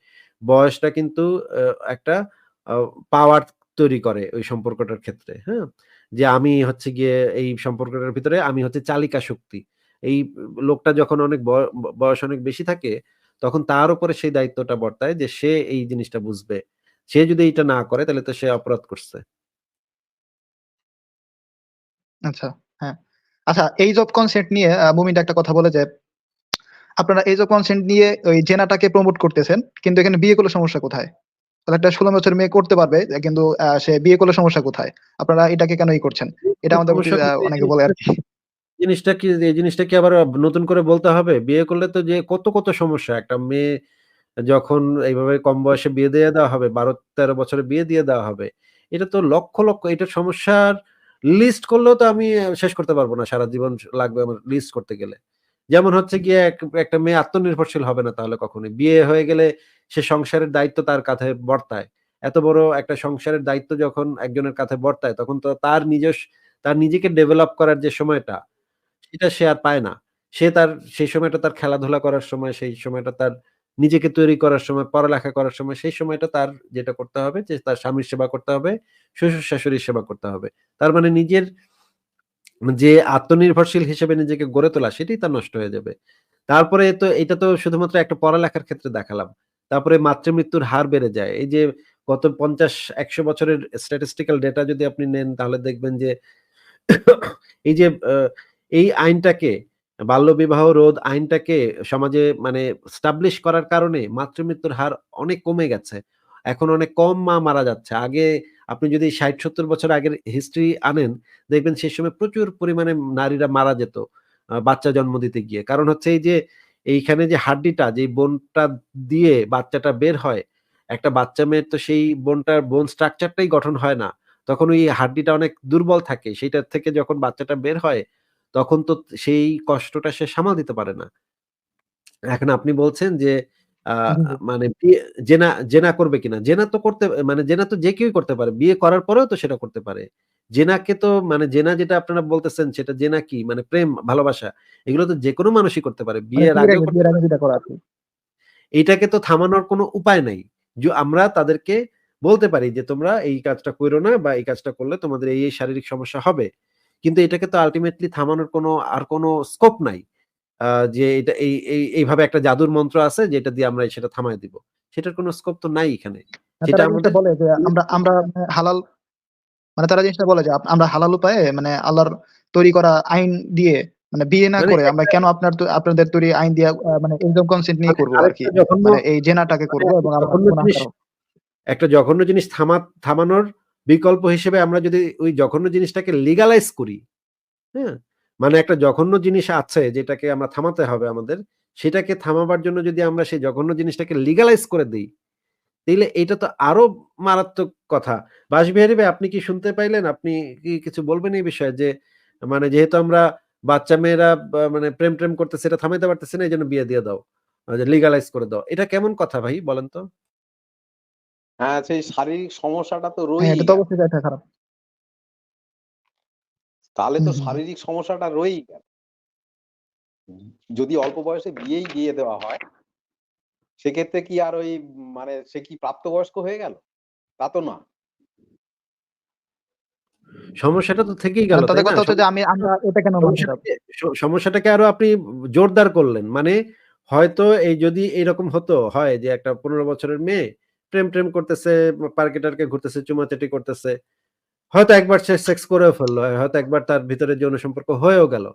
বয়সটা কিন্তু আ একটা আ পাওয়ার তৈরি করে ওই সম্পর্কটার ক্ষেত্রে, হ্যাঁ? যে আমি হচ্ছে গিয়ে এই সম্পর্কটার ভিতরে আমি হচ্ছে চালিকা শক্তি। এই লোকটা যখন অনেক বয়স অনেক বেশি থাকে, তখন তার উপরে সেই দায়িত্বটা বর্তায় যে সে এই জিনিসটা বুঝবে। সে যদি এইটা না করে তাহলে তো সে অপরাধ করছে। আচ্ছা, হ্যাঁ। আচ্ছা এইজ অফ কনসেন্ট নিয়ে মুমিন একটা কথা বলে যে, আপনারা এইজ অফ কনসেন্ট নিয়ে ওই জেনাটাকে প্রমোট করতেছেন। কিন্তু এখানে বিয়ে করলে সমস্যা কোথায়? তাহলে একটা ১৬ বছরের মেয়ে করতে পারবে কিন্তু সে বিয়ে করলে সমস্যা কোথায়? আপনারা এটাকে কেন করছেন? এটা আমাদের প্রতি সমস্যা করতে অনেকে বলে আরকি। এই জিনিসটা কি আবার নতুন করে বলতে হবে? বিয়ে করলে তো যে কত সমস্যা। একটা মেয়ে যখন এইভাবে কম বয়সে বিয়ে দিয়ে দেওয়া হবে, ১২-১৩ বছরে বিয়ে দিয়ে দেওয়া হবে। এটা তো লক্ষ এটার সমস্যার লিস্ট করলেও তো আমি শেষ করতে পারব না। সারা জীবন লাগবে আমার লিস্ট করতে গেলে। যেমন হচ্ছে গিয়ে একটা মেয়ে আত্মনির্ভরশীল হবে না তাহলে কখনোই। বিয়ে হয়ে গেলে সে সংসারের দায়িত্ব তার কাঁধে বর্তায়। এত বড় একটা সংসারের দায়িত্ব যখন একজনের কাঁধে বর্তায় তখন তো তার নিজেকে ডেভেলপ করার যে সময়টা, সেটা সে আর পায় না। সে তার সেই সময়টা তার খেলাধুলা করার সময়, সেই সময়টা তার নিজেকে তৈরি করার সময়, পড়ালেখা করার সময়, সেই সময়টা তার যেটা করতে হবে যে তার স্বামীর সেবা করতে হবে, শ্বশুর-শাশুড়ির সেবা করতে হবে। তার মানে নিজের যে আত্মনির্ভরশীল হিসেবে নিজেকে গড়ে তোলা সেটাই তার নষ্ট হয়ে যাবে। তারপরে তো এটা তো শুধুমাত্র একটা পড়ালেখার ক্ষেত্রে দেখালাম। তারপরে মাতৃমৃত্যুর হার বেড়ে যায়। এই যে গত ৫০-১০০ বছরের statistical ডেটা যদি আপনি নেন তাহলে দেখবেন যে এই যে এই আইনটাকে বাল্যবিবাহ রোধ আইনটাকে সমাজে মানে স্টাবলিশ করার কারণে মাতৃমৃত্যুর হার অনেক কমে গেছে। এখন অনেক কম মা মারা যাচ্ছে। আগে আপনি যদি ৬০-৭০ বছর আগের হিস্ট্রি আনেন, দেখবেন সেই সময় প্রচুর পরিমাণে নারীরা মারা যেত বাচ্চা জন্ম দিতে গিয়ে। কারণ হচ্ছে এই যে এইখানে যে হাড্ডিটা যেই বোনটা দিয়ে বাচ্চাটা বের হয়, একটা বাচ্চা মেয়ের তো সেই বোনটার বোন স্ট্রাকচার টাই গঠন হয় না। তখন ওই হাড্ডিটা অনেক দুর্বল থাকে। সেইটার থেকে যখন বাচ্চাটা বের হয়, তখন তো সেই কষ্টটা সে সামাল দিতে পারে না। এখন আপনি বলছেন যে আ জি, জি। মানে জেনা করবে কিনা? জেনা তো করতে মানে জেনা তো যে কেউই করতে পারে। বিয়ে করার পরেও তো সেটা করতে পারে। জেনাকে তো মানে জেনা যেটা আপনারা বলতেছেন সেটা জেনা কি? মানে প্রেম, ভালোবাসা। এগুলো তো যেকোনো মানুষই করতে পারে। মানে বিয়ের আগেও করতে বিয়ের আগে পারে। যেটা করা আরকি। এইটাকে তো থামানোর কোনো উপায় নাই। আমরা তাদেরকে বলতে পারি যে, "তোমরা এই কাজটা কইরো না বা এই কাজটা করলে তোমাদের এই শারীরিক সমস্যা হবে।" কিন্তু এটাকে তো আল্টিমেটলি থামানোর কোনো স্কোপ নাই। আ যে এটা এইভাবে একটা জাদুর মন্ত্র আছে যেটা দিয়ে আমরা সেটা থামায় দিব। সেটার কোনো স্কোপ তো নাই এখানে। সেটা তারা জিনিসটা আমাদের বলে যে আমরা আমরা হালাল মানে তারা জিনিসটা বলে যে আমরা হালাল উপায়ে মানে আল্লাহর তৈরি করা আইন দিয়ে মানে বিয়ে না মানে করে আমরা একটা কেন আপনাদের তৈরি আইন দিয়া মানে এক্সাম কনসেন্ট নিয়ে মানে করব আরকি। আরেকটা জঘন্য মানে এই জেনাটাকে মানে করব একটা এবং আমরা জঘন্য জিনিস গুনাহগার হব। একটা জঘন্য জিনিস থামানোর বিকল্প হিসেবে আমরা যদি ওই জঘন্য জিনিসটাকে লিগালাইজ করি, হ্যাঁ? মানে একটা জঘন্য জিনিস আছে যেটাকে আমরা থামাতে হবে আমাদের। সেটাকে থামাবার জন্য যদি আমরা সেই জঘন্য জিনিসটাকে লিগালাইজ করে দেই, তাইলে এইটা তো আরো মারাত্মক কথা। বাঁশবিহারী ভাই আপনি কি শুনতে পাইলেন? আপনি কি কিছু বলবেন এই বিষয়ে? যে মানে যেহেতু আমরা বাচ্চা মেয়েরা মানে প্রেম-টেম করতেছে এটা থামাইতে পারতেছি না এজন্য বিয়ে দিয়ে দাও। যে লিগালাইজ করে দাও। এটা কেমন কথা ভাই বলেন তো? হ্যাঁ, সেই শারীরিক সমস্যাটা তো হ্যাঁ, রয়েই এটা তো গেল। অবশ্যই একটা খারাপ। তাহলে হুম, তো হুম, হুম। শারীরিক সমস্যাটা রয়েই গেল। যদি অল্প বয়সে বিয়েই দিয়ে দেওয়া হয়, সেক্ষেত্রে কি আর ওই মানে সে কি প্রাপ্তবয়স্ক হয়ে গেল? তা তো না। সমস্যাটা তো থেকেই গেল, মানে তাই তাদের না? কথা হচ্ছে যে আমরা এটা কেন মানতে যাব? সমস্যাটাকে সমস্যাটাকে আরো আপনি জোরদার করলেন। মানে হয়তো এই যদি এরকম হয় যে একটা ১৫ বছরের মেয়ে প্রেম-টেম করতেছে, পার্কে-টার্কে ঘুরতেছে, চুমাচাটি করতেছে। হয়তো একবার সে সেক্স করেও ফেলল। হয়তো একবার তার ভিতরে যৌন সম্পর্ক হয়েও গেল।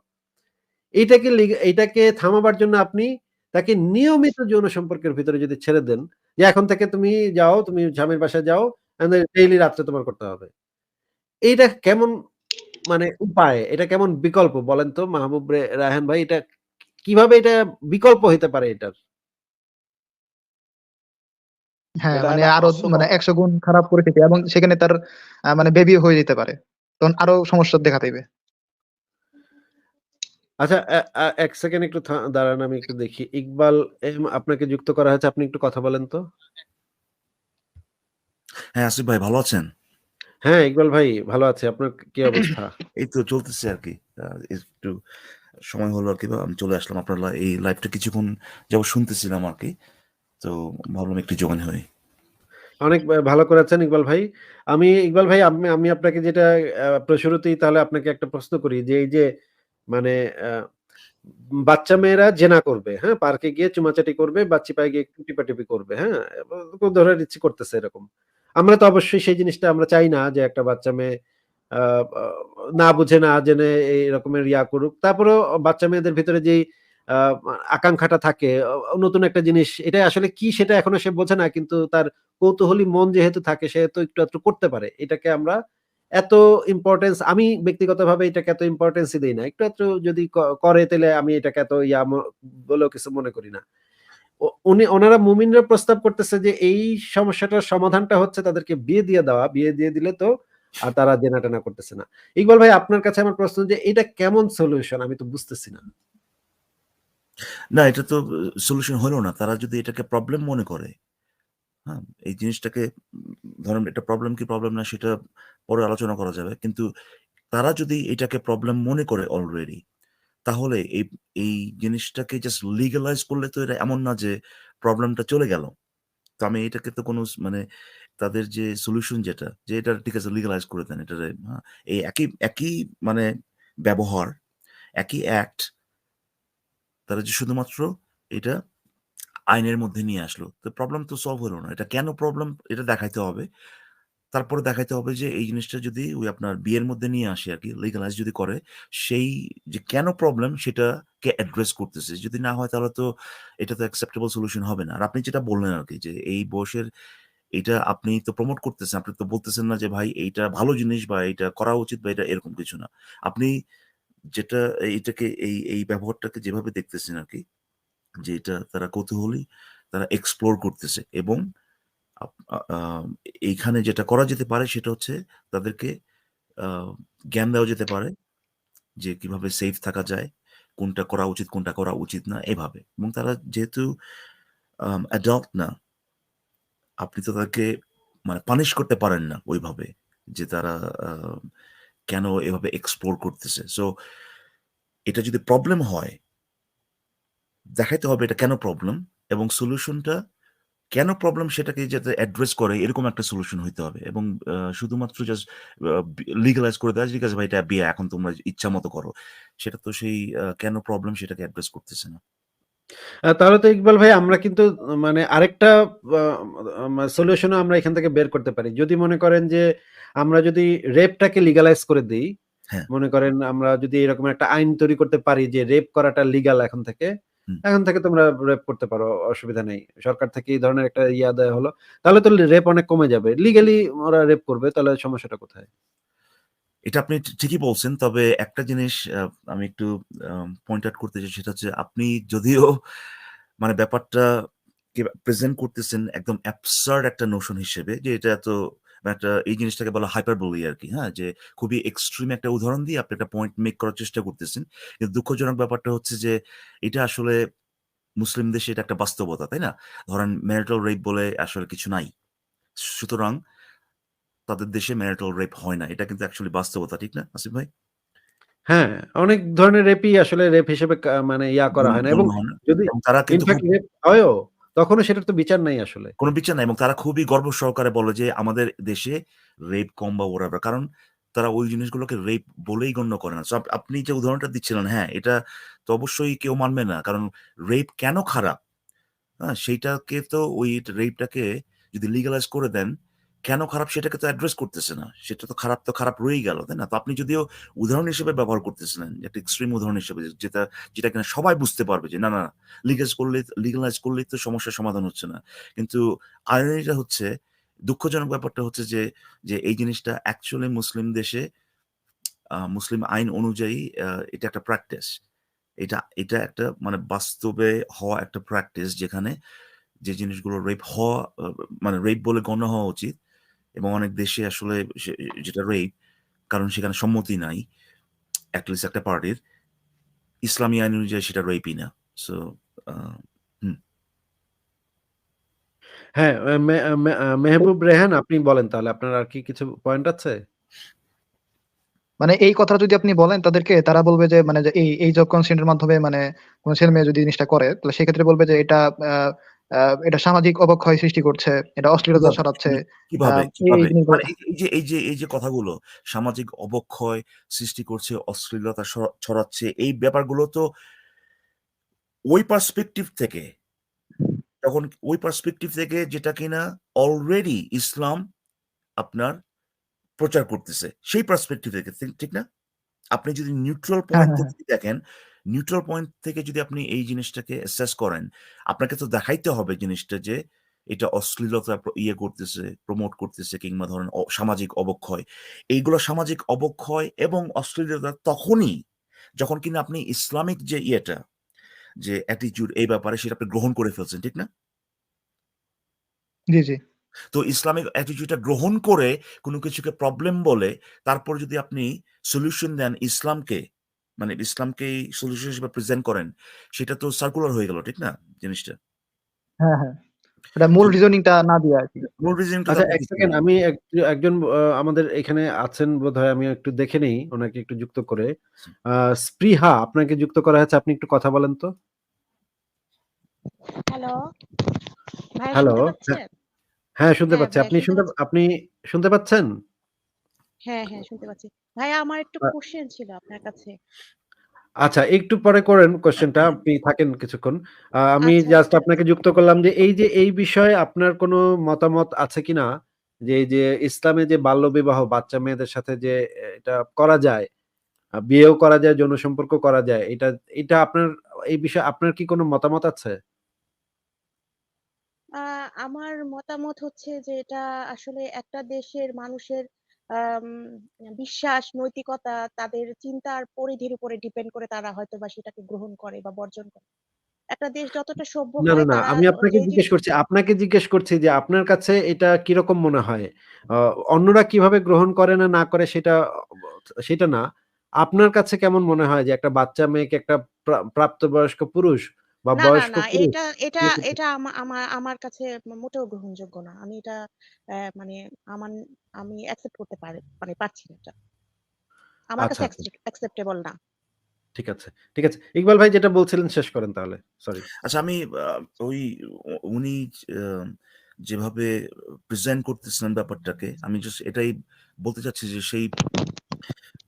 এইটাকে থামাবার জন্য আপনি তাকে নিয়মিত যৌন সম্পর্কের ভিতরে যদি ছেড়ে দেন, যে এখন থেকে তুমি যাও, তুমি স্বামীর বাসায় যাও, ডেইলি রাত্রে তোমার করতে হবে। এইটা কেমন মানে উপায়, এটা কেমন বিকল্প বলেন তো মাহবুব রায়হান ভাই এটা কিভাবে এটা বিকল্প হইতে পারে এটার? হ্যাঁ, এটা মানে একটা আরো মানে হাস্যকর ১০০ গুণ খারাপ পরিস্থিতি এবং সেখানে তার মানে বেবিও হয়ে যেতে পারে। তখন আরো সমস্যা দেখা দিবে। আচ্ছা ১ সেকেন্ড একটু দাঁড়ান আমি একটু দেখি। ইকবাল আপনাকে যুক্ত করা হয়েছে। আপনি একটু কথা বলেন তো। হ্যাঁ, আসিফ ভাই ভালো আছেন? হ্যাঁ, ইকবাল ভাই ভালো আছি। আপনার কি অবস্থা? এই তো চলতেছে আরকি। একটু সময় হলো আরকি বা আমি চলে আসলাম আপনার এই লাইভটা কিছুক্ষণ যাবৎ শুনতেছিলাম আরকি। তো ভাবলাম একটু জয়েন হই। অনেক ভালো করেছেন ইকবাল ভাই। ইকবাল ভাই আমি আপনাকে যেটা শুরুতেই তাহলে আপনাকে একটা প্রশ্ন করি যে এই যে মানে আ বাচ্চা মেয়েরা জেনা করবে, হ্যাঁ? পার্কে গিয়ে চুমাচাটি করবে বা চিপায় গিয়ে একটু টিপাটিপি করবে, হ্যাঁ? ধরে ইচ্ছে করতেছে এরকম। আমরা তো অবশ্যই সেই জিনিসটা আমরা চাই না যে একটা বাচ্চা মেয়ে আ আ না বুঝে না জেনে এই রকমের করুক। তারপরেও বাচ্চা মেয়েদের ভিতরে যেই আ আকাঙ্খাটা থাকে নতুন একটা জিনিস এটা আসলে কি সেটা এখনো সে বোঝে না। কিন্তু তার কৌতূহলী মন যেহেতু থাকে সেহেতু একটু আধটু করতে পারে। এটাকে আমরা এত ইম্পোর্টেন্স আমি ব্যক্তিগতভাবে এটাকে এত ইম্পোর্টেন্সই দেই না। একটু আধটু যদি করে তাইলে আমি এটাকে এত বলেও কিছু মনে করি না। ওনারা মুমিনরা প্রস্তাব করতেছে যে এই সমস্যাটার সমাধানটা হচ্ছে তাদেরকে বিয়ে দিয়ে দেওয়া। বিয়ে দিয়ে দিলে তো আর তারা জেনা-টেনা করতেছে না। ইকবাল ভাই আপনার কাছে আমার প্রশ্ন যে এটা কেমন সলিউশন আমি তো বুঝতেছি না। না এটা তো সলিউশন হলো না। তারা যদি এটাকে প্রবলেম মনে করে, হ্যাঁ? এই জিনিসটাকে ধরেন এটা প্রবলেম কি প্রবলেম না সেটা পরে আলোচনা করা যাবে। কিন্তু তারা যদি এটাকে প্রবলেম মনে করে অলরেডি, তাহলে এই জিনিসটাকে জাস্ট লিগ্যালাইজ করলে তো এটা এমন না যে প্রবলেমটা চলে গেল। তো আমি এটাকে তো কোনো মানে তাদের যে সলিউশন যেটা যে এটা ঠিক আছে লিগ্যালাইজ করে দেন এটারে, হ্যাঁ? এই একই মানে ব্যবহার, একই অ্যাক্ট তারা যে শুধুমাত্র এটা আইনের মধ্যে নিয়ে আসলো। তো প্রবলেম তো সলভ হলো না। এটা কেন প্রবলেম এটা দেখাইতে হবে। তারপরে দেখাইতে হবে যে এই জিনিসটা যদি ওই আপনার বিয়ের মধ্যে নিয়ে আসে আরকি লিগ্যালাইজ যদি করে, সেই যে কেন প্রবলেম সেটাকে অ্যাড্রেস করতেছে। যদি না হয় তাহলে তো এটা তো অ্যাকসেপ্টেবল সলিউশন হবে না। আর আপনি যেটা বললেন আরকি যে এই বয়সের এইটা আপনি তো প্রমোট করতেছেন। আপনি তো বলতেছেন না যে ভাই এইটা ভালো জিনিস বা এইটা করা উচিত বা এটা এরকম কিছু না। আপনি যেটা এইটাকে এই ব্যবহারটাকে যেভাবে দেখতেছেন আরকি যে এটা তারা কৌতূহলী, তারা এক্সপ্লোর করতেছে এবং আপ আ আ এইখানে যেটা করা যেতে পারে সেটা হচ্ছে তাদেরকে আ জ্ঞান দেওয়া যেতে পারে যে কিভাবে সেফ থাকা যায়, কোনটা করা উচিত, কোনটা করা উচিত না এভাবে। এবং তারা যেহেতু অ্যাডাল্ট না, আপনি তো তাদেরকে মানে পানিশ করতে পারেন না ওইভাবে যে তারা আ কেন এভাবে এক্সপ্লোর করতেছে। সো এটা যদি প্রবলেম হয়, দেখাইতে হবে এটা কেন প্রবলেম এবং সলিউশনটা কেন প্রবলেম সেটাকে যাতে অ্যাড্রেস করে এরকম একটা সলিউশন হইতে হবে এবং শুধুমাত্র জাস্ট লিগ্যালাইজ করে দেওয়া যে, ঠিক আছে ভাই এটা বিয়ে এখন তোমরা ইচ্ছা মতো করো। সেটা তো সেই কেন প্রবলেম সেটাকে অ্যাড্রেস করতেছে না। তাহলে তো ইকবাল ভাই আমরা কিন্তু মানে আরেকটা সলিউশন আমরা এখান থেকে বের করতে পারি। যদি মনে করেন যে আমরা যদি রেপটাকে লিগ্যালাইজ করে দেই, হ্যাঁ, মনে করেন আমরা যদি এরকম একটা আইন তৈরি করতে পারি যে রেপ করাটা লিগ্যাল এখন থেকে। হুম। এখন থেকে তোমরা রেপ করতে পারো, অসুবিধা নেই। সরকার থেকে এই ধরনের একটা ইয়া দেয়া হলো। তাহলে তো রেপ অনেক কমে যাবে। লিগ্যালি ওরা রেপ করবে, তাহলে সমস্যাটা কোথায়? এটা আপনি ঠিকই বলছেন। তবে একটা জিনিস আমি একটু পয়েন্ট আউট করতে চাই সেটা হচ্ছে আপনি যদিও মানে ব্যাপারটাকে প্রেজেন্ট করতেছেন একদম অ্যাবসার্ড একটা নোশন হিসেবে যে এটা তো মানে একটা এই জিনিসটাকে বলা হাইপারবোলি আরকি, হ্যাঁ? যে খুবই এক্সট্রিম একটা উদাহরণ দিয়ে আপনি একটা পয়েন্ট মেক করার চেষ্টা করতেছেন। কিন্তু দুঃখজনক ব্যাপারটা হচ্ছে যে এটা আসলে মুসলিম দেশে এটা একটা বাস্তবতা, তাই না? ধরেন ম্যারিটাল রেপ বলে আসলে কিছু নাই। সুতরাং তাদের দেশে ম্যারিটাল রেপ হয় না। এটা কিন্তু অ্যাকচুয়ালি বাস্তবতা, ঠিক না আসিফ ভাই? হ্যাঁ, অনেক ধরনের রেপই আসলে রেপ হিসেবে মানে ইয়া করা হয় না এবং গণ্য হয় না। যদি এবং তারা কিন্তু ইনফেক্ট খুব রেপ হয়ও, তখনও সেটার তো বিচার নাই আসলে। কোন বিচার নাই এবং তারা খুবই গর্ব সহকারে বলে যে আমাদের দেশে রেপ কম বা whatever কারণ তারা ওই জিনিসগুলোকে রেপ বলেই গণ্য করে না। সো আপনি যে উদাহরণটা দিচ্ছিলেন, হ্যাঁ, এটা তো অবশ্যই কেউ মানবে না। কারণ রেপ কেন খারাপ? হ্যাঁ? সেইটাকে তো ওই রেপটাকে যদি লিগ্যালাইজ করে দেন, কেন খারাপ সেটাকে তো অ্যাড্রেস করতেছে না। সেটা তো খারাপ রয়েই গেল, তাই না? তো আপনি যদিও উদাহরণ হিসেবে ব্যবহার করতেছিলেন, একটা এক্সট্রিম উদাহরণ হিসেবে যেটা কিনা সবাই বুঝতে পারবে যে না, না লিগ্যালাইজ করলেই তো সমস্যার সমাধান হচ্ছে না। কিন্তু আইরনিটা হচ্ছে দুঃখজনক ব্যাপারটা হচ্ছে যে এই জিনিসটা অ্যাকচুয়ালি মুসলিম দেশে মুসলিম আইন অনুযায়ী এটা একটা প্র্যাকটিস। এটা একটা মানে বাস্তবে হওয়া একটা প্র্যাকটিস যেখানে যে জিনিসগুলো রেপ হওয়া মানে রেপ বলে গণ্য হওয়া উচিত এবং অনেক দেশে আসলে সে যেটা রেপ কারণ সেখানে সম্মতি নাই এট লিস্ট একটা পার্টির। ইসলামী আইন অনুযায়ী সেটা রেপই না। সো আ হুম। হ্যাঁ, মেহবুব রেহান আপনি বলেন তাহলে আপনার আর কি কিছু পয়েন্ট আছে? মানে এই কথাটা যদি আপনি বলেন তাদেরকে, তারা বলবে যে মানে যে এই জব কনসেন্ট এর মাধ্যমে মানে কোন ছেলে-মেয়ে যদি জিনিসটা করে, তাহলে সেক্ষেত্রে বলবে যে এটা আ আ এটা সামাজিক অবক্ষয় সৃষ্টি করছে, এটা অশ্লীলতা কিভাবে? ছড়াচ্ছে। আ কিভাবে? এই কিভাবে? জিনিসগুলো মানে এই যে কথাগুলো সামাজিক অবক্ষয় সৃষ্টি করছে, অশ্লীলতা ছড়াচ্ছে এই ব্যাপারগুলো তো ওই পার্সপেক্টিভ থেকে তখন ওই পার্সপেক্টিভ থেকে যেটা কিনা অলরেডি ইসলাম আপনার প্রচার করতেছে। সেই পার্সপেক্টিভ থেকে ঠিক না? আপনি যদি নিউট্রাল হ্যাঁ, পয়েন্ট হ্যাঁ, থেকে হ্যাঁ। দেখেন, নিউট্রাল পয়েন্ট থেকে যদি আপনি এই জিনিসটাকে অ্যাসেস করেন, আপনাকে তো দেখাইতে হবে জিনিসটা যে এটা অশ্লীলতা করতেছে, প্রমোট করতেছে কিংবা ধরেন সামাজিক অবক্ষয়। এইগুলো সামাজিক অবক্ষয় এবং অশ্লীলতা তখনই যখন কিনা আপনি ইসলামিক যে যে অ্যাটিটিউড এই ব্যাপারে সেটা আপনি গ্রহণ করে ফেলছেন, ঠিক না? জি, জি। তো ইসলামিক অ্যাটিটিউডটা গ্রহণ করে কোনো কিছুকে প্রবলেম বলে তারপর যদি আপনি সলিউশন দেন ইসলামকে, মানে ইসলামকেই সলিউশন হিসেবে প্রেজেন্ট করেন, সেটা তো সার্কুলার হয়ে গেল, ঠিক না জিনিসটা? হ্যাঁ, হ্যাঁ। এটা মূল রিজনিংটা না দিয়ে আরকি। মূল রিজনটা তো আচ্ছা, আপনি ১ দিচ্ছেন সেকেন্ড না। আমি একজন আমাদের এখানে আছেন বোধহয়, আমি একটু দেখে নেই ওনাকে একটু যুক্ত করে। স্পৃহা আপনাকে যুক্ত করা হয়েছে। আপনি একটু কথা বলেন তো। হ্যালো, ভাইয়া হ্যালো। শুনতে হ্যাঁ, পাচ্ছেন? হ্যাঁ শুনতে হ্যাঁ, পাচ্ছি। ভাইয়া শুনতে পাচ্ছেন? আপনি শুনতে পাচ্ছেন? হ্যাঁ, হ্যাঁ শুনতে পাচ্ছি। ভাইয়া আমার একটু আ কোয়েশ্চেন ছিল আপনার কাছে। আচ্ছা, একটু পরে করেন কোয়েশ্চেনটা। আপনি থাকেন কিছুক্ষণ। আমি আচ্ছা, জাস্ট আচ্ছা। আপনাকে যুক্ত করলাম যে এই বিষয়ে আপনার কোনো মতামত আছে কিনা? যে এই যে ইসলামে যে বাল্যবিবাহ, বাচ্চা মেয়েদের সাথে যে এটা করা যায়, বিয়েও করা যায়, যৌন সম্পর্ক করা যায়। এটা আপনার এই বিষয়ে আপনার কি কোনো মতামত আছে? আ আমার মতামত হচ্ছে যে এটা আসলে একটা দেশের মানুষের আম বিশ্বাস, নৈতিকতা, তাদের চিন্তার পরিধির উপরে ডিপেন্ড করে তারা হয়তোবা সেটাকে গ্রহণ করে বা বর্জন করে। একটা দেশ যতটা সভ্য না, না, হয় না। তারা আমি আপনাকে যেই জিজ্ঞেস জিনিস করছি যে আপনার কাছে এটা কিরকম মনে হয়? আ অন্যরা কিভাবে গ্রহণ করে না, না করে সেটা না। আপনার কাছে কেমন মনে হয় যে একটা বাচ্চা মেয়েকে একটা প্রাপ্তবয়স্ক পুরুষ বা না, না, বয়স্ক না। পুরুষ এটা এটা বিয়ে করতে এটা আমার কাছে মোটেও গ্রহণযোগ্য না। আমি এটা মানে আমার আমি অ্যাকসেপ্ট করতে পারছি না এটা। আমার আচ্ছা, কাছে আচ্ছা। অ্যাকসেপ্টেবল না। ঠিক আছে, ঠিক আছে। ইকবাল ভাই যেটা বলছিলেন শেষ করেন তাহলে। সরি। আচ্ছা আমি ওই উনি আ যেভাবে প্রেজেন্ট করতেছিলেন ব্যাপারটাকে, আমি জাস্ট এটাই বলতে চাচ্ছি যে সেই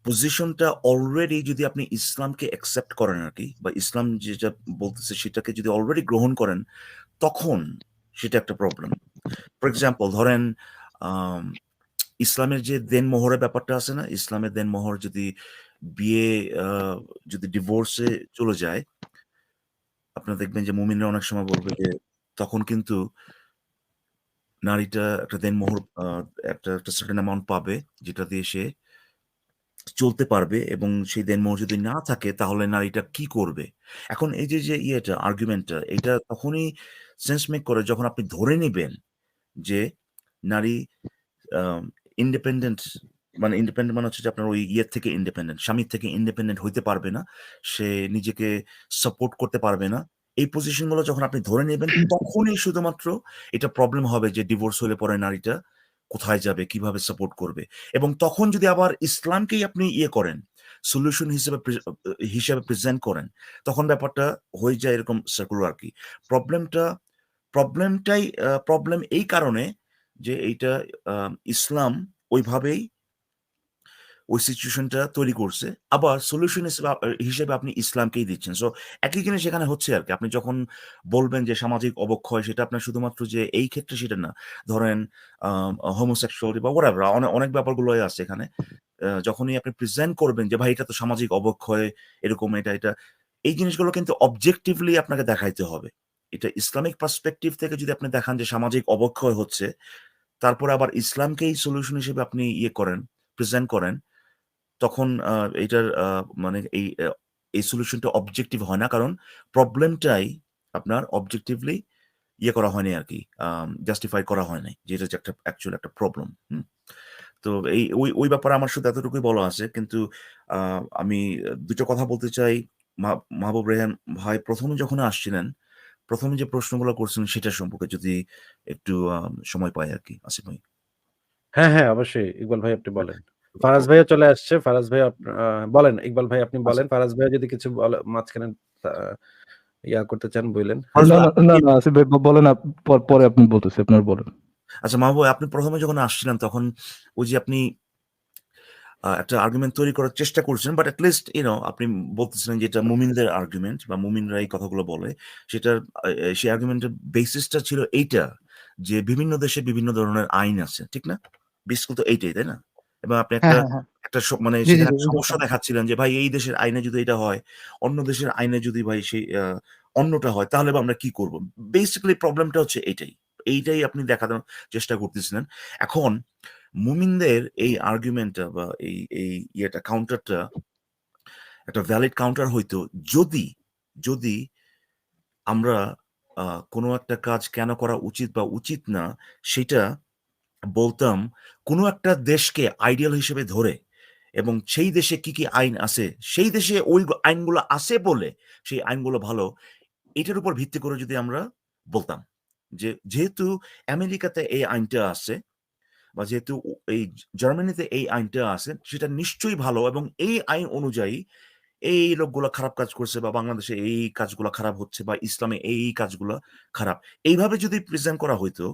পজিশনটা অলরেডি যদি আপনি ইসলামকে অ্যাকসেপ্ট করেন আরকি, বা ইসলাম যেটা বলতেছে সেটাকে যদি অলরেডি গ্রহণ করেন, তখন সেটা একটা প্রবলেম। ফর এক্সাম্পল ধরেন আম ইসলামের যে দেনমোহরের ব্যাপারটা আছে না? ইসলামের দেনমোহর যদি বিয়ে আ যদি ডিভোর্সে চলে যায়, আপনারা দেখবেন যে মুমিনরা অনেক সময় বলবে যে তখন কিন্তু নারীটা একটা দেনমোহর একটা সার্টেন অ্যামাউন্ট পাবে, যেটা দিয়ে সে চলতে পারবে, এবং সেই দেনমোহর যদি না থাকে তাহলে নারীটা কি করবে? এখন এই যে ইয়েটা আর্গুমেন্টটা, এটা তখনই সেন্স মেক করে যখন আপনি ধরে নিবেন যে নারী আম ইন্ডিপেন্ডেন্ট, মানে ইন্ডিপেন্ডেন্ট মানে হচ্ছে যে আপনার ওই ইয়ের থেকে ইন্ডিপেন্ডেন্ট, স্বামীর থেকে ইন্ডিপেন্ডেন্ট হইতে পারবে না। সে নিজেকে সাপোর্ট করতে পারবে না। এই পজিশন গুলো যখন আপনি ধরে নিবেন, তখনই শুধুমাত্র এটা প্রবলেম হবে যে ডিভোর্স হলে পরে নারীটা কোথায় যাবে, কিভাবে সাপোর্ট করবে? এবং তখন যদি আবার ইসলামকেই আপনি ইয়ে করেন, সলিউশন হিসেবে প্রেজেন্ট করেন, তখন ব্যাপারটা হয়ে যায় এরকম সার্কুলার আরকি। প্রবলেমটা প্রবলেম এই কারণে যে এইটা আ ইসলাম ওইভাবেই ওই সিচুয়েশনটা তৈরি করছে। আবার সলিউশন হিসেবে আপনি ইসলামকেই দিচ্ছেন। সো একই জিনিস এখানে হচ্ছে আরকি। আপনি যখন বলবেন যে সামাজিক অবক্ষয়, সেটা আপনার শুধুমাত্র যে এই ক্ষেত্রে সেটা না। ধরেন আ homosexuality বা whatever, অনেক ব্যাপারগুলোই আছে এখানে। যখনই আপনি প্রেজেন্ট করবেন যে ভাই এটা তো সামাজিক অবক্ষয়, এরকম এটা। এই জিনিসগুলো কিন্তু অবজেক্টিভলি আপনাকে দেখাইতে হবে। এটা ইসলামিক পার্সপেক্টিভ থেকে যদি আপনি দেখান যে সামাজিক অবক্ষয় হচ্ছে, তারপরে আবার ইসলামকেই সলিউশন হিসেবে আপনি ইয়ে করেন, প্রেজেন্ট করেন, তখন এইটার মানে এই সলিউশনটা অবজেক্টিভ হয় না। কারণ প্রবলেমটাই আপনার অবজেক্টিভলি ইয়ে করা হয়নি আরকি। জাস্টিফাই করা হয় নাই। যে এটা যে একটা অ্যাকচুয়াল একটা প্রবলেম। হুম? তো ওই ব্যাপারে আমার শুধু এতটুকুই বলা আছে। কিন্তু আ আমি ২ টা কথা বলতে চাই। মা মাহবুব রেহান ভাই ১ম এ যখন আসছিলেন, ১ম এ যে প্রশ্নগুলো করছিলেন সেটা সম্পর্কে যদি একটু সময় পাই আরকি, আসিফ ভাই। হ্যাঁ, হ্যাঁ, অবশ্যই। ইকবাল ভাই আপনি বলেন। ফারাজ ভাইও চলে আসছে। ফারাজ ভাই বলেন। ইকবাল ভাই আপনি আচ্ছা, বলেন। ফারাজ ভাইও যদি কিছু মাঝখানে আ করতে চান বইলেন। ফারাজ না, ভাই না, আপনি না, কি না, আসিফ ভাই বলেন, পরে আপনি বলতেছি, আপনার বলেন। আচ্ছা মাহবুব ভাই, আপনি ১ম এ যখন আসছিলেন তখন ওই যে আপনি একটা আর্গুমেন্ট তৈরি করার চেষ্টা করছেন। বাট এট লিস্ট আপনি বলতেছিলেন যে এটা মুমিনদের আর্গুমেন্ট বা মুমিনরা এই কথাগুলো বলে। সেটার সেই আর্গুমেন্টের বেসিসটা ছিল এইটা যে বিভিন্ন দেশে বিভিন্ন ধরনের আইন আছে। ঠিক না? বেসিক্যালি তো এইটাই, তাই না? এবং আপনি হ্যাঁ, একটা হ্যাঁ, হ্যাঁ। একটা মানে জি, জি, সেখানে জি, একটা সমস্যা বুঝতে দেখাচ্ছিলেন যে ভাই এই দেশের আইনে যদি এটা হয়, অন্য দেশের আইনে যদি ভাই সেই অন্যটা হয়, তাহলে বা আমরা কি করব? বেসিক্যালি প্রবলেমটা হচ্ছে এইটাই। এইটাই আপনি দেখানোর চেষ্টা করতেছিলেন। এখন মুমিনদের এই আর্গুমেন্টটা বা এই ইয়েটা কাউন্টারটা একটা ভ্যালিড কাউন্টার হইতো যদি, যদি আমরা আ কোনো একটা কাজ কেন করা উচিত বা উচিত না সেটা বলতাম কোনো একটা দেশকে আইডিয়াল হিসেবে ধরে, এবং সেই দেশে কি আইন আছে, সেই দেশে ওই আইনগুলো আছে বলে সেই আইনগুলো ভালো, এটার উপর ভিত্তি করে যদি আমরা বলতাম। যে যেহেতু আমেরিকাতে এই আইনটা আছে বা যেহেতু এই জার্মানিতে এই আইনটা আছে, সেটা নিশ্চয়ই ভালো এবং এই আইন অনুযায়ী এই লোকগুলা খারাপ কাজ করছে বা বাংলাদেশে এই কাজগুলা খারাপ হচ্ছে বা ইসলামে এই কাজগুলা খারাপ। এইভাবে যদি প্রেজেন্ট করা হইতো,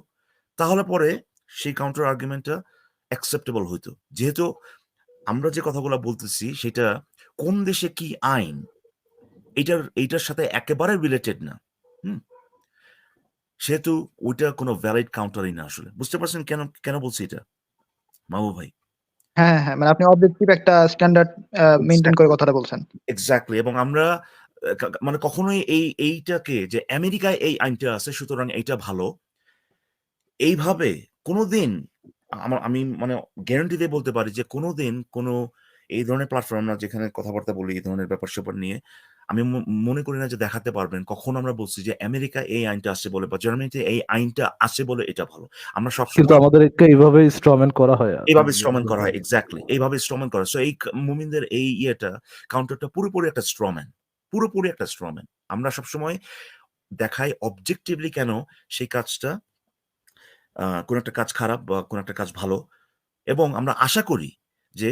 তাহলে পরে সেই কাউন্টার আর্গুমেন্টটা অ্যাকসেপ্টেবল হইতো। যেহেতু আমরা যে কথাগুলা বলতেছি সেটা কোন দেশে কি আইন এইটার সাথে একেবারে রিলেটেড না। হুম? সেহেতু ওইটা কোনো ভ্যালিড কাউন্টারই না আসলে। বুঝতে পারছেন কেন বলছি এটা? মাহবুব ভাই। হ্যাঁ, হ্যাঁ। মানে আপনি অবজেক্টিভ একটা স্ট্যান্ডার্ড মেইনটেইন করে কথাটা বলছেন। এক্সাক্টলি। এবং আমরা মানে কখনোই এইটাকে যে আমেরিকায় এই আইনটা আছে সুতরাং এইটা ভালো, এইভাবে কোনোদিন আমি মানে গ্যারান্টি দিয়ে বলতে পারি যে কোনোদিন কোনো এই ধরনের প্ল্যাটফর্ম আমরা যেখানে কথাবার্তা বলি এই ধরনের ব্যাপার-স্যাপার নিয়ে, আমি মনে করি না যে দেখাতে পারবেন কখন আমরা বলছি যে আমেরিকায় এই আইনটা আছে বলে বা জার্মানিতে এই আইনটা আছে বলে এটা ভালো। আমরা কিন্তু সবসময় আমাদেরকে এইভাবেই স্ট্রমেন করা হয়। এইভাবে স্ট্রম্যান করা হয়। এক্সাক্টলি। এইভাবে স্ট্রম্যান করা হয়। সো এই মুমিনদের এই কাউন্টারটা পুরোপুরি একটা স্ট্রম্যান। পুরোপুরি একটা স্ট্রম্যান। আমরা সবসময় দেখাই অবজেক্টিভলি কেন সেই কাজটা কোন একটা কাজ খারাপ বা কোন একটা কাজ ভালো। এবং আমরা আশা করি যে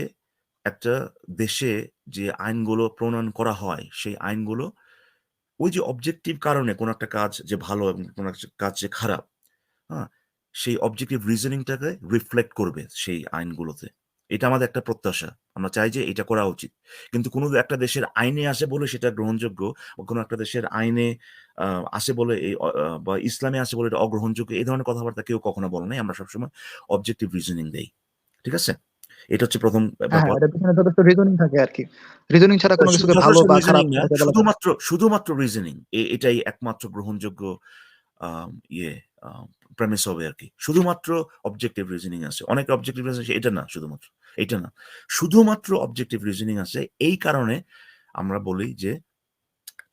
একটা দেশে যে আইনগুলো প্রণয়ন করা হয়, সেই আইনগুলো ওই যে অবজেক্টিভ কারণে কোন একটা কাজ যে ভালো এবং কোন একটা কাজ যে খারাপ, হ্যাঁ? সেই অবজেক্টিভ রিজনিংটাকে রিফ্লেক্ট করবে সেই আইনগুলোতে। এটা আমাদের একটা প্রত্যাশা। আমরা চাই যে এটা করা উচিত। কিন্তু কোন একটা দেশের আইনে আসে বলে সেটা গ্রহণযোগ্য বা কোন একটা দেশের আইনে আ আসে বলে এই বা ইসলামে আসে বলে এটা অগ্রহণযোগ্য এই ধরনের কথাবার্তা কেউ কখনো বলে নাই। আমরা সবসময় অবজেক্টিভ রিজনিং দেই। ঠিক আছে? এটা হচ্ছে ১ম হ্যাঁ, হ্যাঁ। ব্যাপার। এটার পেছনে যথেষ্ট রিজনিং থাকে আরকি। রিজনিং ছাড়া কোনো কিছুকে ভালো যথেষ্ট বা খারাপ রিজনিং না, এটাকে বলা যায় না। শুধুমাত্র রিজনিং। এটাই একমাত্র গ্রহণযোগ্য আ ইয়ে আ প্রেমিস হবে আরকি। শুধুমাত্র অবজেক্টিভ রিজনিং আছে। অনেকে অবজেক্টিভ রিজনিং এটা না শুধুমাত্র। এটা না। শুধুমাত্র অবজেক্টিভ রিজনিং আছে। এই কারণে আমরা বলি যে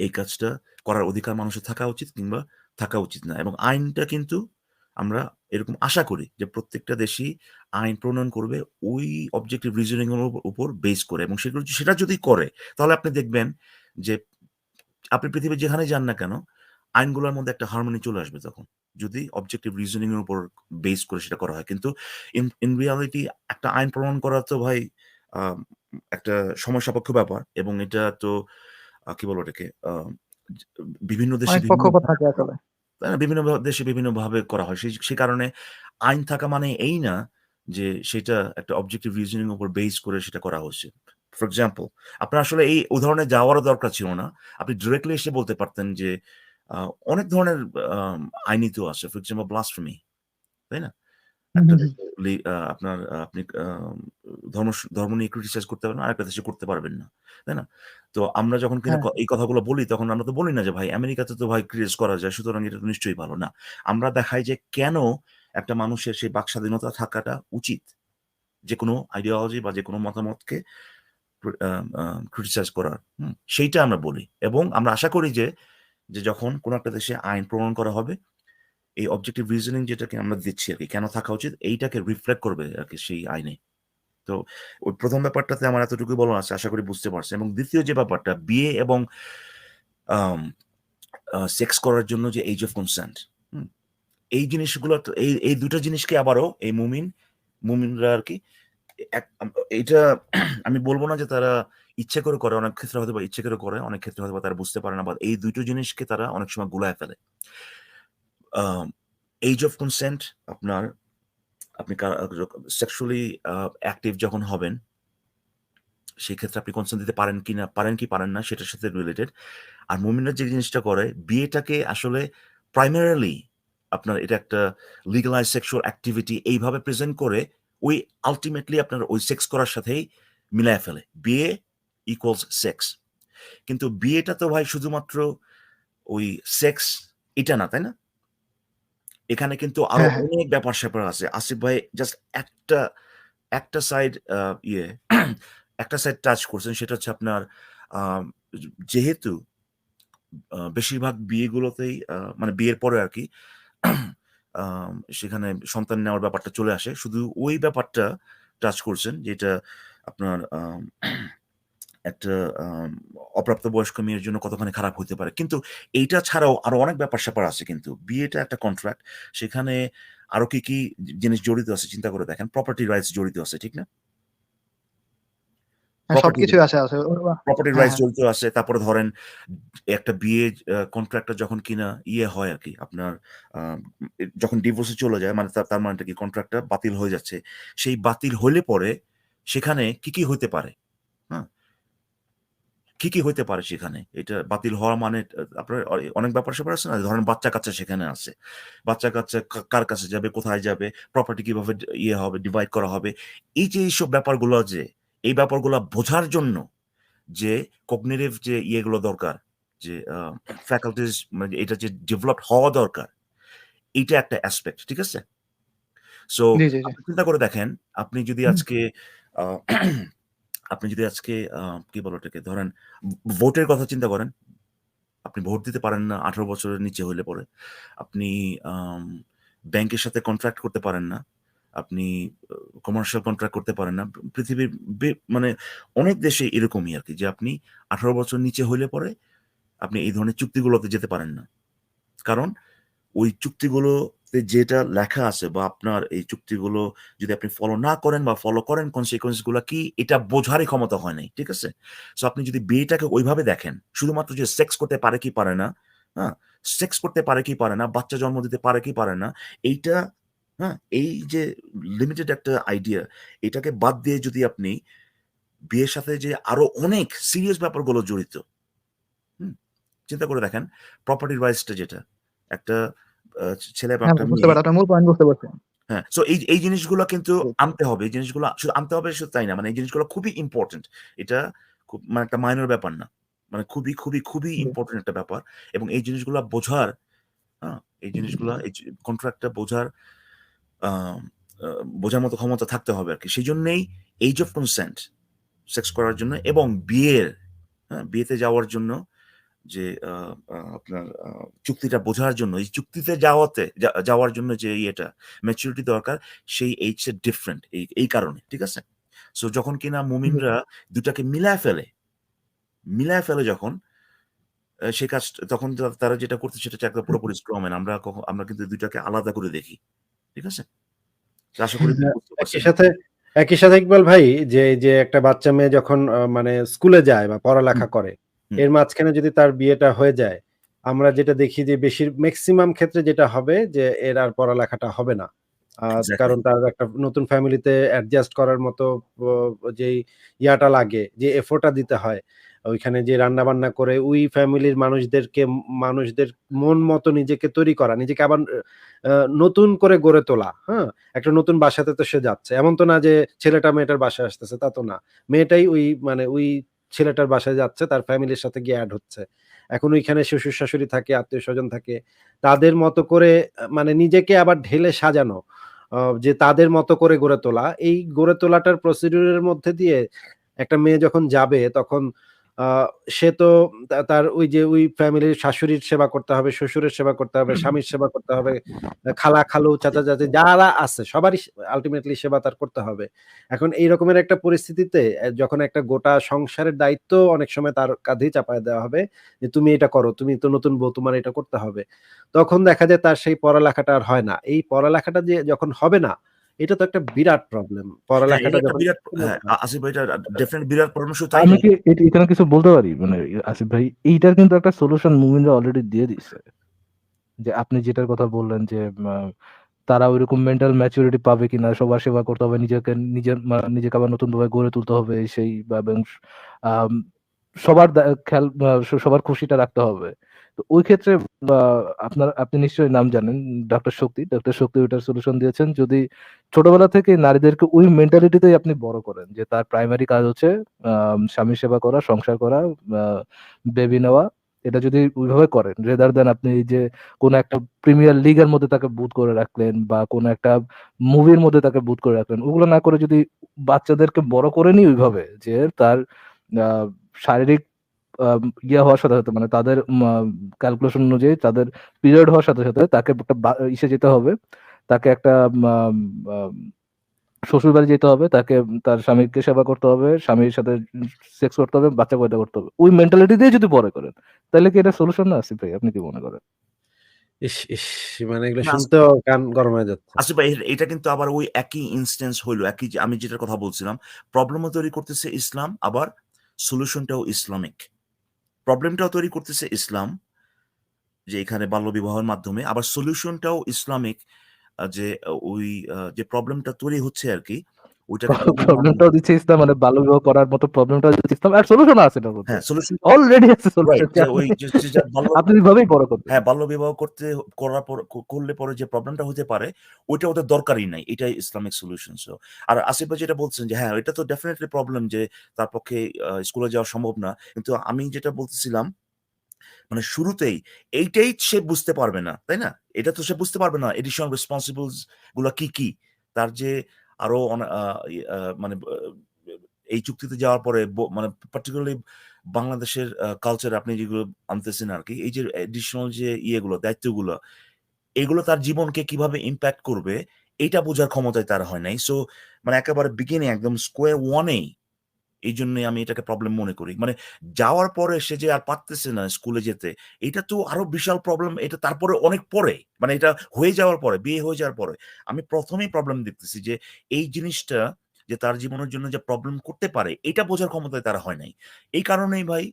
এই কাজটা করার অধিকার মানুষের থাকা উচিত কিংবা থাকা উচিত না। এবং আইনটা কিন্তু আমরা এরকম আশা করি যে প্রত্যেকটা দেশই আইন প্রণয়ন করবে ওই অবজেক্টিভ রিজনিং এর উপর বেস করে এবং সেটা যদি করে তাহলে আপনি দেখবেন যে আপনি পৃথিবীর যেখানেই যান না কেন, আইনগুলোর মধ্যে একটা হারমোনি চলে আসবে তখন। যদি অবজেক্টিভ রিজনিং এর উপর বেস করে সেটা করা হয়। কিন্তু ইন রিয়ালিটি একটা আইন প্রণয়ন করা তো ভাই আ একটা সময় সাপেক্ষ ব্যাপার এবং এটা তো কি বলবো এটাকে? জ বিভিন্ন দেশে অনেক বিভিন্ন পক্ষপাত থাকে আসলে। তাই না? বিভিন্ন দেশে বিভিন্নভাবে করা হয়। সে কারণে আইন থাকা মানে এই না যে সেটা একটা অবজেক্টিভ রিজনিং এর উপর বেস করে সেটা করা হচ্ছে। ফর এক্সাম্পল আপনার আসলে এই উদাহরণে যাওয়ারও দরকার ছিল না। আপনি ডিরেক্টলি এসে বলতে পারতেন যে আ অনেক ধরনের আইনই তো আছে। ফর এক্সাম্পল ব্লাসফেমি, তাই না? হুম, একটা হুম, হুম। দেশে আপনার আপনি ধর্ম নিয়ে ক্রিটিসাইজ করতে পারবেন, আরেকটা দেশে করতে পারবেন না। তাই না? তো আমরা যখন কিন্তু হ্যাঁ, এই কথাগুলো বলি তখন আমরা তো বলি না যে ভাই আমেরিকাতে তো ভাই ক্রিটিসাইজ করা যায় সুতরাং এটা তো নিশ্চয়ই ভালো। না। আমরা দেখাই যে কেন একটা মানুষের সেই বাক স্বাধীনতা থাকাটা উচিত। যেকোনো আইডিওলজি বা যেকোনো মতামতকে ক্রি আ আ ক্রিটিসাইজ করার। হুম? সেইটা আমরা বলি। এবং আমরা আশা করি যে যখন কোন একটা দেশে আইন প্রণয়ন করা হবে এই অবজেক্টিভ রিজনিং যেটাকে আমরা দিচ্ছি আরকি, কেন থাকা উচিত এইটাকে রিফ্লেক্ট করবে আরকি সেই আইনে। তো ওই ১ম ব্যাপারটাতে আমার এতটুকুই বলার আছে। আশা করি বুঝতে পারছেন। এবং ২য় যে ব্যাপারটা বিয়ে এবং আম সেক্স করার জন্য যে এইজ অফ কনসেন্ট, হুম? এই জিনিসগুলো তো এই ২ টা জিনিসকে আবারও এই মুমিনরা আরকি এক এইটা আমি বলব না যে তারা ইচ্ছে করে করে। অনেক ক্ষেত্রে হয়তোবা ইচ্ছে করে করে। অনেক ক্ষেত্রে হয়তোবা তারা বুঝতে পারে না বা এই ২ টো জিনিসকে তারা অনেক সময় গুলায় ফেলে। আম এইজ অফ কনসেন্ট আপনার আপনি সেক্সুয়ালি অ্যাক্টিভ যখন হবেন, সেক্ষেত্রে আপনি কনসেন্ট দিতে পারেন কি পারেন না সেটার সাথে রিলেটেড। আর মুমিনরা যে জিনিসটা করে বিয়েটাকে আসলে প্রাইমারিলি আপনার এটা একটা লিগালাইজ সেক্সুয়াল অ্যাক্টিভিটি এইভাবে প্রেজেন্ট করে ওই আল্টিমেটলি আপনার ওই সেক্স করার সাথেই মিলায় ফেলে। বিয়ে ইকুয়ালস সেক্স। কিন্তু বিয়েটা তো ভাই শুধুমাত্র ওই সেক্স এটা না, তাই না? এখানে কিন্তু আরো হ্যাঁ, হ্যাঁ। অনেক ব্যাপার-স্যাপার আছে। আসিফ ভাই জাস্ট একটা সাইড ইয়ে একটা সাইড টাচ করছেন সেটা হচ্ছে আপনার আম যেহেতু বেশিরভাগ বিয়েগুলোতেই মানে বিয়ের পরে আরকি সেখানে সন্তান নেওয়ার ব্যাপারটা চলে আসে। শুধু ওই ব্যাপারটা টাচ করছেন যেটা আপনার একটা অপ্রাপ্তবয়স্ক মেয়ের জন্য কতখানি খারাপ হতে পারে। কিন্তু এইটা ছাড়াও আরো অনেক ব্যাপার-স্যাপার আছে কিন্তু। বিয়েটা একটা কন্ট্রাক্ট। সেখানে আরো কি জিনিস জড়িত আছে চিন্তা করে দেখেন। প্রপার্টি রাইটস জড়িত আছে, ঠিক না? হ্যাঁ, প্রপার্টি সবকিছুই আছে। প্রপার্টি হ্যাঁ, রাইটস হ্যাঁ। জড়িত আছে। তারপরে ধরেন একটা বিয়ে কন্ট্রাক্টটা যখন কিনা হয় আরকি আপনার আ যখন ডিভোর্স এ চলে যায় মানে তার মানেটা কি কন্ট্রাক্টটা বাতিল হয়ে যাচ্ছে। সেই বাতিল হইলে পরে সেখানে কি হইতে পারে? হ্যাঁ? কি হইতে পারে সেখানে? এটা বাতিল হওয়া মানে আপনার অনেক ব্যাপার-স্যাপার আছে না? ধরেন বাচ্চা-কাচ্চা সেখানে আছে। বাচ্চা-কাচ্চা কার কাছে যাবে, কোথায় যাবে, প্রপার্টি কিভাবে হবে, ডিভাইড করা হবে। এই যে এইসব ব্যাপারগুলো এই ব্যাপারগুলা বোঝার জন্য যে কগনিটিভ যে ইয়েগুলো দরকার, যে ফ্যাকাল্টিজ মানে এটা যে ডেভেলপড হওয়া দরকার, এইটা একটা অ্যাসপেক্ট, ঠিক আছে? সো জি, জি, জি। আপনি চিন্তা করে দেখেন, আপনি যদি আজকে আ আপনি যদি আজকে কি বলে ওটাকে ধরেন ভোটের কথা চিন্তা করেন। আপনি ভোট দিতে পারেন না ১৮ বছরের নিচে হইলে পরে। আপনি আম ব্যাংকের সাথে কন্ট্রাক্ট করতে পারেন না। আপনি কমার্শিয়াল কন্ট্রাক্ট করতে পারেন না। পৃথিবীর মানে অনেক দেশে এরকমই আরকি যে আপনি ১৮ বছর নিচে হইলে পরে আপনি এই ধরনের চুক্তিগুলোতে যেতে পারেন না। কারণ ওই চুক্তিগুলোতে যেটা লেখা আছে বা আপনার এই চুক্তিগুলো যদি আপনি ফলো না করেন বা ফলো করেন consequence গুলা কি এটা বোঝারই ক্ষমতা হয় নাই। ঠিক আছে? সো আপনি যদি বিয়েটাকে ওইভাবে দেখেন, শুধুমাত্র যে সেক্স করতে পারে কি পারে না, হ্যাঁ? সেক্স করতে পারে কি পারে না, বাচ্চা জন্ম দিতে পারে কি পারে না, এইটা হ্যাঁ? এই যে লিমিটেড একটা আইডিয়া এটাকে বাদ দিয়ে যদি আপনি বিয়ের সাথে যে আরো অনেক সিরিয়াস ব্যাপারগুলো জড়িত, হুম? চিন্তা করে দেখেন প্রপার্টি রাইটস টা যেটা একটা ছেলে বা হ্যাঁ, একটা বুঝতে মেয়ে পারছি। আপনার মূল পয়েন্ট বুঝতে পারছি। হ্যাঁ, সো এই জিনিসগুলা কিন্তু জি। আনতে হবে। এই জিনিসগুলা শুধু আনতে হবে শুধু তাই না। মানে এই জিনিসগুলো খুবই ইম্পোর্টেন্ট। এটা খুব মানে একটা মাইনর ব্যাপার না। মানে খুবই জি। ইম্পোর্টেন্ট একটা ব্যাপার। এবং এই জিনিসগুলা বোঝার, হ্যাঁ? এই জিনিসগুলা এই কন্ট্রাক্টটা বোঝার আ আ বোঝার মতো ক্ষমতা থাকতে হবে আরকি। সেজন্যই এইজ অফ কনসেন্ট সেক্স করার জন্য এবং বিয়েতে যাওয়ার জন্য যে আ আ আপনার চুক্তিটা বোঝার জন্য এই চুক্তিতে যাওয়ার জন্য যে ইয়েটা ম্যাচুরিটি দরকার সেই এইজটা ডিফারেন্ট এই কারণে। ঠিক আছে? সো যখন কিনা জি। মুমিনরা ২ টাকে মিলায় ফেলে যখন সেই কাজ তখন তারা যেটা করছে সেটা হচ্ছে একদম পুরোপুরি স্ট্র ম্যান। আমরা কিন্তু ২ টাকে আলাদা করে দেখি। ঠিক আছে? তো আশা করি হ্যাঁ, বুঝতে একই পারছেন। সাথে একই সাথে ইকবাল ভাই যে একটা বাচ্চা মেয়ে যখন মানে স্কুলে যায় বা হুম, পড়ালেখা করে, হুম। এর মাঝখানে যদি তার বিয়েটা হয়ে যায়, আমরা যেটা দেখি যে মেক্সিমাম ক্ষেত্রে যেটা হবে যে এর আর পড়ালেখাটা হবে না। এক্সাক্টলি। কারণ তার একটা নতুন ফ্যামিলিতে অ্যাডজাস্ট করার মতো ও যেই ইয়াটা লাগে, যে এফোর্টটা দিতে হয়, ওইখানে যে রান্না-বান্না করে ওই ফ্যামিলির মানুষদের মন মতো নিজেকে তৈরি করা, নিজেকে আবার আ নতুন করে গড়ে তোলা, হ্যাঁ? একটা নতুন বাসাতে তো সে যাচ্ছে। এমন তো না যে ছেলেটা মেয়েটার বাসায় আসতেছে, তা তো না। মেয়েটাই ওই ছেলেটার বাসায় যাচ্ছে, তার ফ্যামিলির সাথে গিয়ে এড হচ্ছে। এখন ওইখানে শ্বশুর-শাশুড়ি থাকে, আত্মীয়স্বজন থাকে। তাদের মতো করে মানে নিজেকে আবার ঢেলে সাজানো। যে তাদের মতো করে গড়ে তোলা। এই গড়ে তোলাটার প্রসিডিউর এর মধ্যে দিয়ে একটা মেয়ে যখন যাবে তখন আ সে তো তার ওই ফ্যামিলির শাশুড়ির সেবা করতে হবে, শ্বশুরের সেবা করতে হবে, স্বামীর সেবা করতে হবে। খালা-খালু, চাচা-চাচী যারা আছে সবারই আল্টিমেটলি সেবা তার করতে হবে। এখন এই রকমের একটা পরিস্থিতিতে যখন একটা গোটা সংসারের দায়িত্ব অনেক সময় তার কাঁধেই চাপায় দেওয়া হবে যে, "তুমি এটা করো, তুমি তো নতুন বউ, তোমার এটা করতে হবে।" তখন দেখা যায় তার সেই পড়ালেখাটা আর হয় না। এই পড়ালেখাটা যে যখন হবে না, এটা তো একটা বিরাট প্রবলেম। হ্যাঁ, এটা পড়ালেখাটা একটা যখন বিরাট হ্যাঁ, আসিফ ভাই এটা ডেফিনিট বিরাট প্রবলেম শুধু তাই আমি নয়। কি এখানে কিছু বলতে পারি? মানে আসিফ ভাই, এইটার কিন্তু একটা সলিউশন মুমিনরা অলরেডি দিয়ে দিছে। যে আপনি যেটার কথা বললেন যে আ তারা ঐরকম মেন্টাল ম্যাচুরিটি পাবে কিনা, সবার সেবা করতে হবে, নিজেকে আবার নতুনভাবে গড়ে তুলতে হবে সেই বা এবং আম সবার খেয়াল সবার খুশিটা রাখতে হবে। তো ওই ক্ষেত্রে বা আপনি নিশ্চয়ই নাম জানেন ডক্টর শক্তি। ডক্টর শক্তি ওইটার সলিউশন দিয়েছেন। যদি ছোটবেলা থেকে নারীদেরকে ওই মেন্টালিটিতেই আপনি বড় করেন যে তার প্রাইমারি কাজ হচ্ছে স্বামীর সেবা করা, সংসার করা, আ বেবি নেওয়া। এটা যদি ওইভাবে করেন রেদার দ্যান আপনি এই যে কোন একটা প্রিমিয়ার লিগের মধ্যে তাকে বুট করে রাখলেন বা কোন একটা মুভির মধ্যে তাকে বুট করে রাখলেন। ওগুলো না করে যদি বাচ্চাদেরকে বড় করে নিই ওইভাবে যে তার আ শারীরিক আ হওয়ার সাথে মানে তাদের ক্যালকুলেশন অনুযায়ী তাদের পিরিয়ড হওয়ার সাথে তাকে একটা ইসে যেতে হবে। তাকে একটা আম আম শ্বশুরবাড়ি যেতে হবে, তাকে তার স্বামীকে সেবা করতে হবে, স্বামীর সাথে সেক্স করতে হবে, বাচ্চা পয়দা করতে হবে। ওই মেন্টালিটি দিয়ে যদি বড় করেন, তাহলে কি এটা সলিউশন না আসিফ ভাই? আপনি কি মনে করেন? ইস! ইস! মানে এগুলো না শুনতেও কান গরম হয়ে যাচ্ছে। আসিফ ভাই, এটা কিন্তু আবার ওই একই ইনস্ট্যান্স হইলো। একই যে আমি যেটার কথা বলছিলাম, প্রবলেমও তৈরি করতেছে ইসলাম, আবার সলিউশনটাও ইসলামিক। প্রবলেমটাও তৈরি করতেছে ইসলাম, যে এখানে বাল্যবিবাহের মাধ্যমে, আবার সলিউশনটাও ইসলামিক। যে ওই যে প্রবলেমটা তৈরি হচ্ছে আরকি, ওইটাকে কিভাবে প্রবলেমটাও দিচ্ছে ইসলাম, মানে বাল্যবিবাহ করার মতো প্রবলেমটাও দিচ্ছে ইসলাম। আর সলিউশনও আছে এটার মধ্যে। হ্যাঁ, সলিউশন অলরেডি আছে রাইট। সলিউশন। যে ওই যে যার আপনি ওইভাবেই বড় করবেন। হ্যাঁ, বাল্যবিবাহ করার পর করলে পরে যে প্রবলেমটা হতে পারে, ওইটা ওদের দরকারই নাই। এটাই ইসলামিক সলিউশন। সো আর আসিফ ভাই যেটা বলছেন যে হ্যাঁ, এটা তো ডেফিনিটলি প্রবলেম যে তার পক্ষে স্কুলে যাওয়া সম্ভব না। কিন্তু আমি যেটা বলতেছিলাম, মানে শুরুতেই এইটাই সে বুঝতে পারবে না, তাই না? এটা তো সে বুঝতে পারবে না এডিশনাল রেসপন্সিবলস গুলা কি, কি? তার যে আরো মানে এই চুক্তিতে যাওয়ার পরে মানে পার্টিকুলারলি বাংলাদেশের কালচার আপনি যেগুলো আনতেছেন আরকি, এই যে এডিশনাল যে ইয়েগুলো, দায়িত্বগুলো, এগুলো তার জীবনকে কিভাবে ইমপ্যাক্ট করবে, এইটা বোঝার ক্ষমতাই তার হয় নাই। সো মানে একেবারে বিগিনিং একদম স্কোয়ার ওয়ানেই এইজন্যই আমি এটাকে প্রবলেম মনে করি। মানে যাওয়ার পরে সে যে আর পারতেছে না স্কুলে যেতে, এটা তো আরো বিশাল প্রবলেম। এটা তারপরে অনেক পরে, মানে এটা হয়ে যাওয়ার পরে, বিয়ে হয়ে যাওয়ার পরে। আমি ১ম এই প্রবলেম দেখতেছি যে এই জিনিসটা যে তার জীবনের জন্য যে প্রবলেম করতে পারে, এটা বোঝার ক্ষমতাই তার হয় নাই। এই কারণেই ভাই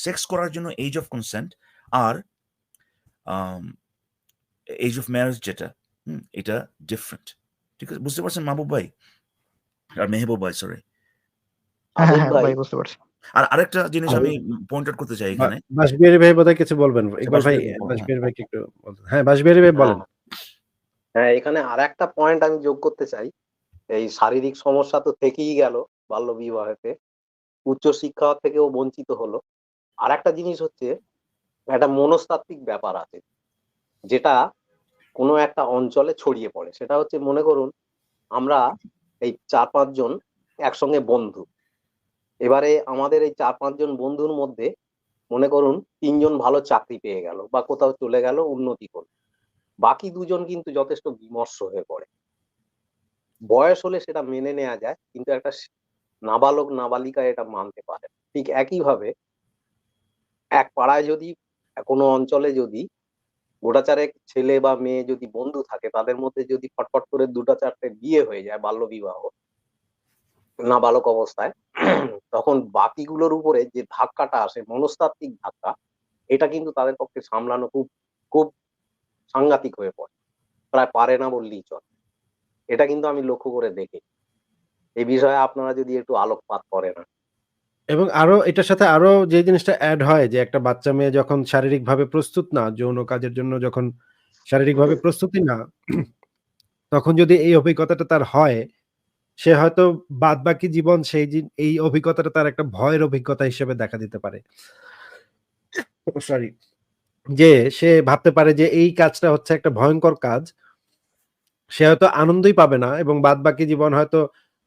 সেক্স করার জন্য এইজ অফ কনসেন্ট আর আম এইজ অফ ম্যারেজ যেটা, এটা ডিফারেন্ট। ঠিক আছে? বুঝতে পারছেন মাহবুব ভাই? আর মেহবুব ভাই, সরি। হ্যাঁ, আসিফ হ্যাঁ ভাই, ভাই বুঝতে পারছি। আর আরেকটা জিনিস আর আমি পয়েন্ট আউট করতে চাই এখানে। বাঁশবিহারী ভাই বোধহয় কিছু বলবেন। আচ্ছা, ইকবাল ভাই, বাসবিহারী ভাই বলেন, হ্যাঁ। বাঁশবিহারী ভাইকে একটু বলতেন। হ্যাঁ, বাঁশবিহারী ভাই বলেন। হ্যাঁ, এখানে আরেকটা পয়েন্ট আমি যোগ করতে চাই। এই শারীরিক সমস্যা তো থেকেই গেল বাল্য বিবাহেতে, উচ্চশিক্ষা থেকেও বঞ্চিত হলো। আরেকটা জিনিস হচ্ছে, একটা মনস্তাত্ত্বিক ব্যাপার আছে, যেটা কোনো একটা অঞ্চলে ছড়িয়ে পড়ে। সেটা হচ্ছে, মনে করুন আমরা এই ৪-৫ জন একসঙ্গে বন্ধু। এবারে আমাদের এই ৪-৫ জন বন্ধুর মধ্যে মনে করুন ৩ জন ভালো চাকরি পেয়ে গেল বা কোথাও চলে গেল উন্নতি করল। বাকি ২ জন কিন্তু যথেষ্ট বিমর্ষ হয়ে পড়ে। বয়স হলে সেটা মেনে নেয়া যায়, কিন্তু একটা নাবালক নাবালিকা এটা মানতে পারে না। ঠিক একইভাবে এক পাড়ায় যদি কোনো অঞ্চলে যদি গোটাচারেক ছেলে বা মেয়ে যদি বন্ধু থাকে, তাদের মধ্যে যদি ফটফট করে ২টা-৪টে বিয়ে হয়ে যায় বাল্যবিবাহ, নাবালক অবস্থায়, তখন বাকিগুলোর উপরে যে ধাক্কাটা আসে, মনস্তাত্ত্বিক ধাক্কা, এটা কিন্তু তাদের পক্ষে সামলানো খুব খুব সাংঘাতিক হয়ে পড়ে। প্রায় পারে না বললেই চলে। এটা কিন্তু আমি লক্ষ্য করে দেখেছি। এই বিষয়ে আপনারা যদি একটু আলোকপাত করেন। এবং আরো এটার সাথে আরো যে জিনিসটা এড হয় যে একটা বাচ্চা মেয়ে যখন শারীরিকভাবে প্রস্তুত না, যৌন কাজের জন্য যখন শারীরিকভাবে প্রস্তুতি না, তখন যদি এই অভিজ্ঞতাটা তার হয়, সে হয়তো বাদবাকি জীবন এই অভিজ্ঞতাটা তার একটা ভয়ের অভিজ্ঞতা হিসেবে দেখা দিতে পারে। সরি। যে সে ভাবতে পারে যে এই কাজটা হচ্ছে একটা ভয়ংকর কাজ। সে হয়তো আনন্দই পাবে না এবং বাদবাকি জীবন হয়তো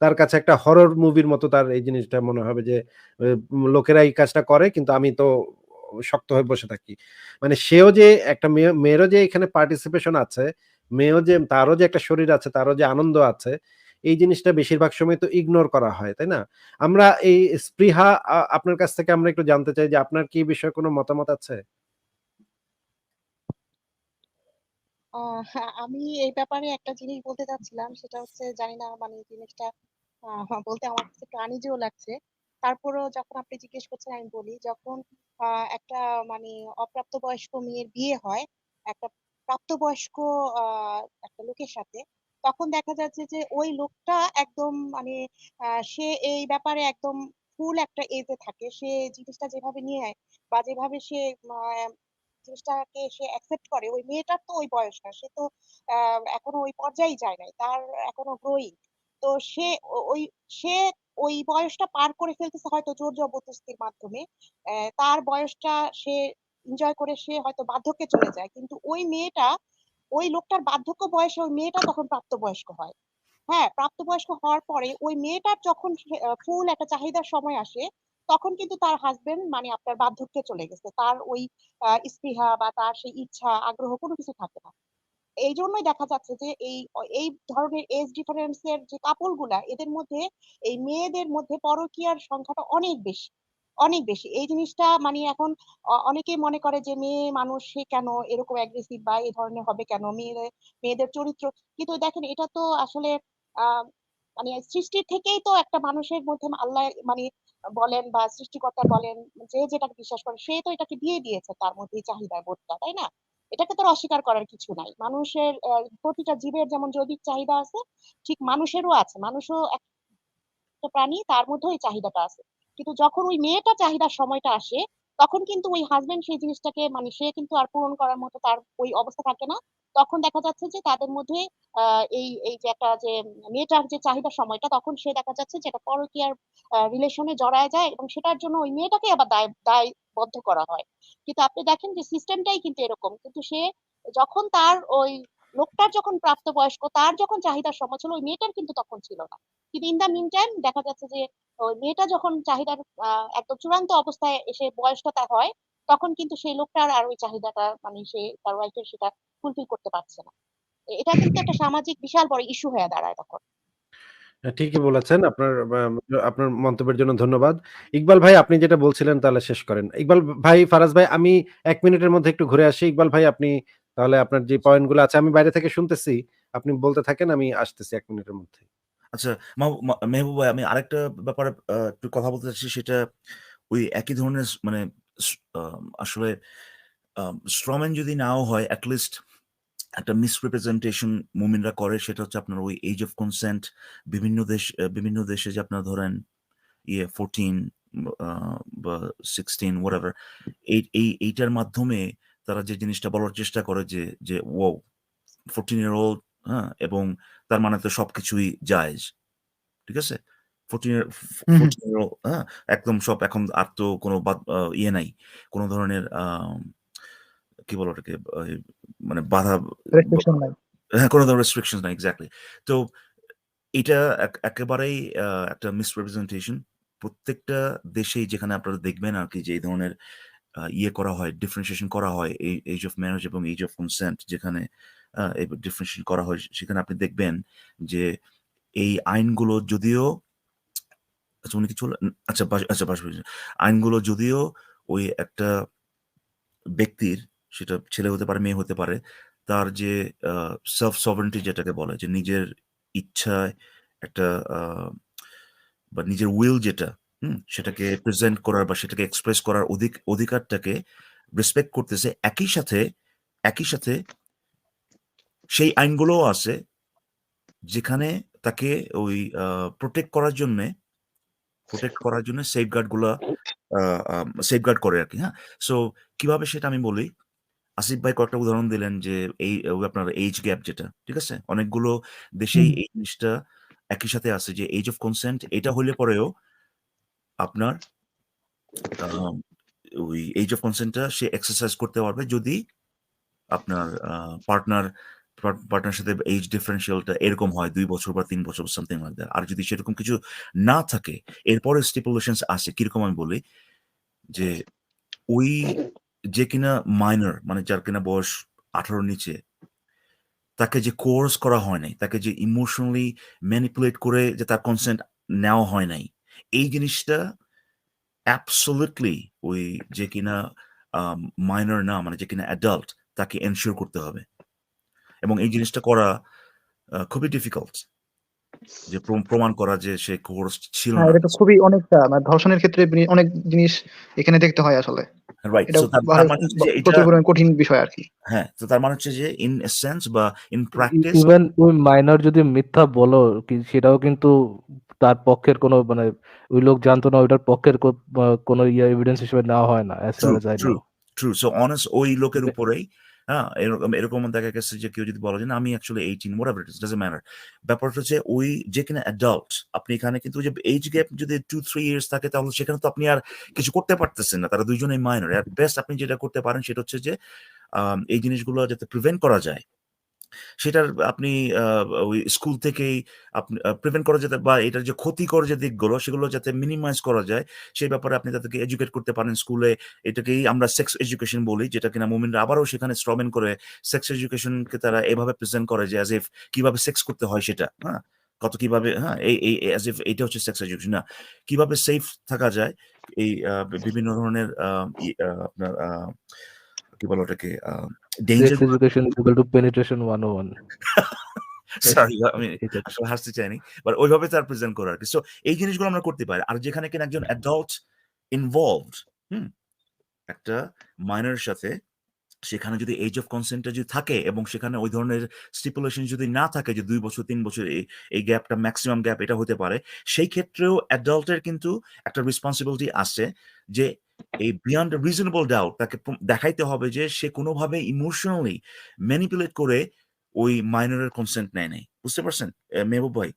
তার কাছে একটা হরর মুভির মতো তার এই জিনিসটা মনে হবে যে লোকেরা এই কাজটা করে কিন্তু আমি তো শক্ত হয়ে বসে থাকি। মানে সেও যে একটা মেয়েরও যে এখানে পার্টিসিপেশন আছে, মেয়েও যে তারও যে একটা শরীর আছে, তারও যে আনন্দ আছে, এই জিনিসটা বেশিরভাগ সময় তো ইগনোর করা হয়, তাই না? আমরা এই স্পৃহা আপনার কাছ থেকে আমরা একটু জানতে চাই যে আপনার কি এই বিষয়ে কোনো মতামত আছে? আমি এই ব্যাপারে একটা জিনিস বলতে চাচ্ছিলাম, সেটা হচ্ছে জানি না মানে জিনিসটা বলতে আমার কাছে একটু আনইজিও লাগছে। তারপরেও যখন আপনি জিজ্ঞেস করছেন আমি বলি, যখন একটা মানে অপ্রাপ্তবয়স্ক মেয়ের বিয়ে হয় একটা প্রাপ্তবয়স্ক একটা লোকের সাথে, তখন দেখা যাচ্ছে যে ওই লোকটা একদম মানে সে এই ব্যাপারে একদম ফুল একটা এজে থাকে। সে জিনিসটা যেভাবে নিয়ে বা যেভাবে সে জিনিসটাকে সে অ্যাকসেপ্ট করে, ওই মেয়েটার তো ওই বয়স না, সে তো এখনো ওই পর্যায়ে যায় নাই, তার এখনো গ্রোয়িং। তো সে ওই সে ওই বয়সটা পার করে ফেলতেছে হয়তো জোর জবরদস্তির মাধ্যমে। তার বয়সটা সে এনজয় করে সে হয়তো বার্ধক্যে চলে যায়, কিন্তু ওই মেয়েটা ওই লোকটার বার্ধক্য বয়সে ওই মেয়েটা তখন প্রাপ্তবয়স্ক হয়। হ্যাঁ, প্রাপ্তবয়স্ক হওয়ার পরে ওই মেয়েটার যখন ফুল একটা চাহিদার সময় আসে, তখন কিন্তু তার হাসবেন্ড মানে আপনার বার্ধক্যে চলে গেছে, তার ওই স্পৃহা বা তার সেই ইচ্ছা আগ্রহ কোনো কিছু থাকে না। এই জন্যই দেখা যাচ্ছে যে এই ধরনের এজ ডিফারেন্সের যে কাপল গুলা এদের মধ্যে এই মেয়েদের মধ্যে পরকীয়ার সংখ্যাটা অনেক বেশি, অনেক বেশি। এই জিনিসটা মানে এখন অনেকেই মনে করে যে মেয়ে মানুষ সে কেন এরকম অ্যাগ্রেসিভ বা এই ধরনের হবে কেন, মেয়েদের চরিত্র। কিন্তু দেখেন এটা তো আসলে আহ মানে সৃষ্টির থেকেই তো একটা মানুষের মধ্যে আল্লাহ মানে বলেন বা সৃষ্টিকর্তা বলেন, যে যেটাকে বিশ্বাস করে সে তো এটাকে দিয়ে দিয়েছে তার মধ্যে এই চাহিদা বোধটা, তাই না? এটাকে তো আর অস্বীকার করার কিছু নাই। মানুষের প্রতিটা জীবের যেমন জৈবিক চাহিদা আছে, ঠিক মানুষেরও আছে। মানুষও একটা প্রাণী, তার মধ্যেও এই চাহিদাটা আছে। কিন্তু যখন ওই মেয়েটা চাহিদার সময়টা আসে, তখন কিন্তু ওই হাজবেন্ড সেই জিনিসটাকে মানে সে কিন্তু আর পূরণ করার মতো তার ওই অবস্থা থাকে না। তখন দেখা যাচ্ছে যে তাদের মধ্যে এই এই যে একটা যে মেয়েটার যে চাহিদার সময়টা, তখন সে দেখা যাচ্ছে যে এটা পরকীয়ার রিলেশনে জড়ায় যায় এবং সেটার জন্য ওই মেয়েটাকে আবার দায়বদ্ধ করা হয়। কিন্তু আপনি দেখেন যে সিস্টেমটাই কিন্তু এরকম। কিন্তু সে যখন তার ওই লোকটার যখন প্রাপ্তবয়স্ক, তার যখন চাহিদার সময় ছিল, ওই মেয়েটার কিন্তু তখন ছিল না। কিন্তু ইন দা মিন টাইম দেখা যাচ্ছে যে ওই মেয়েটা যখন চাহিদার একদম চূড়ান্ত অবস্থায় এসে বয়সটা তার হয়, তখন কিন্তু সেই লোকটার আর ওই চাহিদাটা মানে সে তার ওয়াইফের সেটা ফুলফিল করতে পারছে না। এটা কিন্তু একটা সামাজিক বিশাল বড় ইস্যু হয়ে দাঁড়ায় তখন। ঠিকই বলেছেন। আপনার মন্তব্যের জন্য ধন্যবাদ। ইকবাল ভাই, আপনি যেটা বলছিলেন তাহলে শেষ করেন। ইকবাল ভাই, ফারাজ ভাই, আমি ১ মিনিটের মধ্যে একটু ঘুরে আসি। ইকবাল ভাই, আপনি তাহলে আপনার যে পয়েন্ট গুলো আছে আমি বাইরে থেকে শুনতেছি। আপনি বলতে থাকেন, আমি আসতেছি ১ মিনিটের মধ্যে। আচ্ছা, মেহবুব ভাই, আমি আরেকটা ব্যাপারে একটু কথা বলতে চাচ্ছি। সেটা ওই একই ধরনের মানে আসলে স্ট্রম্যান যদি নাও হয়, অ্যাটলিস্ট একটা মিসরিপ্রেজেন্টেশন মুমিনরা করে, সেটা হচ্ছে আপনার ওই এজ অফ কনসেন্ট। বিভিন্ন দেশে যে আপনার ধরেন 14 বা 16 whatever, এইটার মাধ্যমে তারা যে জিনিসটা বলার চেষ্টা করে যে যে ও 14-year-old, হ্যাঁ, এবং তার মানে তো সবকিছুই জায়েজ, ঠিক আছে? 14-year-old, হ্যাঁ, একদম সব এখন আর তো কোনো ইয়ে নাই, কোনো ধরনের কি বলো ওটাকে, মানে বাধা, রেস্ট্রিকশন নাই। হ্যাঁ, কোনো ধরনের রেস্ট্রিকশন নাই, এক্স্যাক্টলি। তো এটা একেবারেই একটা মিসরিপ্রেজেন্টেশন। প্রত্যেকটা দেশেই যেখানে আপনারা দেখবেন আর কি যে এই ধরনের ইয়ে করা হয়, ডিফারেন্সিয়েশন করা হয়, এই এজ অফ ম্যারেজ এবং এজ অফ কনসেন্ট যেখানে ডিফারেন্সিয়েশন করা হয়, সেখানে আপনি দেখবেন যে এই আইনগুলো যদিও, আচ্ছা উনি কিছু আচ্ছা আইনগুলো যদিও ওই একটা ব্যক্তির, সেটা ছেলে হতে পারে, মেয়ে হতে পারে, তার যে সেলফ সভারেন্টি যেটাকে বলে, যে নিজের ইচ্ছায় একটা বা নিজের উইল যেটা, সেটাকে প্রেজেন্ট করার বা সেটাকে এক্সপ্রেস করার অধিকারটাকে রেসপেক্ট করতেছে। একই সাথে সেই আইনগুলোও আছে যেখানে তাকে ওই প্রোটেক্ট করার জন্য সেফগার্ড করে আর কি। হ্যাঁ, সো কিভাবে সেটা আমি বলি। আসিফ ভাই কয়েকটা উদাহরণ দিলেন যে এই আপনার এজ গ্যাপ যেটা, ঠিক আছে? অনেকগুলো দেশেই এই জিনিসটা একই সাথে আছে যে এজ অফ কনসেন্ট এটা হলে পরেও আপনার ওই এজ অফ কনসেন্টটা সে এক্সারসাইজ করতে পারবে যদি আপনার পার্টনার সাথে এজ ডিফারেন্সিয়ালটা এরকম হয় 2 বছর বা 3 বছর, সামথিং লাইক দ্যাট। আর যদি সেরকম কিছু না থাকে, এরপরে স্টিপুলেশনস আছে। কিরকম আমি বলি যে ওই যে কিনা মাইনর, মানে যার কিনা বয়স 18 নিচে, তাকে যে কোর্স করা হয় নাই, তাকে যে ইমোশনালি ম্যানিপুলেট করে যে তার কনসেন্ট নেওয়া হয় নাই, এই জিনিসটা অ্যাবসোলিউটলি ওই যে কিনা মাইনর না, মানে যে কিনা অ্যাডাল্ট, তাকে এনশিওর করতে হবে। এবং এই জিনিসটা করা খুবই ডিফিকাল্ট, যে প্রমাণ করা যে সে কোর্স ছিল হ্যাঁ, না। এটা তো খুবই অনেকটা মানে ধর্ষণের ক্ষেত্রে অনেক জিনিস এখানে দেখতে হয় আসলে। রাইট। এটা সো তার মানে হচ্ছে যে এটা, প্রচুর পরিমাণে কঠিন বিষয় আরকি। হ্যাঁ, তো তার মানে হচ্ছে যে ইন সেন্স বা ইন প্র্যাকটিস, ইভেন ওই মাইনর যদি মিথ্যা বলো সেটাও কিন্তু তার পক্ষের কোনো মানে ওই লোক জানতো না, ওইটার পক্ষের কোনো এভিডেন্স হিসেবে নেওয়া হয় না, as far true as I true know. True so honest ওই লোকের উপরেই, হ্যাঁ, এরকম দেখা গেছে যে কেউ যদি বলে যে না আমি actually 18 whatever it is, doesn't matter, ব্যাপারটা হচ্ছে ওই যে কিনা অ্যাডাল্ট, আপনি এখানে কিন্তু যে এজ গ্যাপ যদি 2-3 ইয়ার্স থাকে, তাহলে সেখানে তো আপনি আর কিছু করতে পারতেছেন না, তারা দুইজনেই মাইনর। এট বেস্ট আপনি যেটা করতে পারেন সেটা হচ্ছে যে এই জিনিসগুলো যাতে প্রিভেন্ট করা যায়, সেটার আপনি ওই স্কুল থেকেই আপনি প্রিভেন্ট করা যেতে বা এটার যে ক্ষতিকর যে দিকগুলো সেগুলো যাতে মিনিমাইজ করা যায় সেই ব্যাপারে আপনি তাদেরকে এডুকেট করতে পারেন স্কুলে। এটাকেই আমরা সেক্স এডুকেশন বলি, যেটা কিনা মুমিনরা আবারও সেখানে স্ট্রমেন করে সেক্স এডুকেশনকে তারা এভাবে প্রেজেন্ট করে যে অ্যাজ ইফ কিভাবে সেক্স করতে হয় সেটা, হ্যাঁ? কত কিভাবে, হ্যাঁ? এই অ্যাজ ইফ এইটা হচ্ছে সেক্স এডুকেশন না। কিভাবে সেফ থাকা যায় এই বিভিন্ন ধরনের আপনার কি বলে ওটাকে sex danger education is equal to penetration 101 sorry আমি এটা আসলে হাসতে চাইনি। বাট ওইভাবে তার প্রেজেন্ট করা আরকি। সো এই জিনিসগুলো আমরা করতে পারি। আর যেখানে কিনা একজন অ্যাডাল্ট ইনভলভড, হুম? একটা মাইনরের সাথে সেখানে যদি এজ অফ কনসেন্ট টা যদি থাকে এবং সেখানে ওই ধরনের স্টিপুলেশন যদি না থাকে যে ২ বছর ৩ বছর এই গ্যাপটা ম্যাক্সিমাম গ্যাপ এটা হতে পারে। সেই ক্ষেত্রেও অ্যাডাল্টের কিন্তু একটা রেসপনসিবিলিটি আছে যে এই বিয়ন্ড রিজনেবল ডাউট তাকে দেখাইতে হবে যে সে কোনোভাবে ইমোশনালি ম্যানিপুলেট করে ওই মাইনরের কনসেন্ট নেয় নাই। বুঝতে পারছেন? মেহবুব ভাই?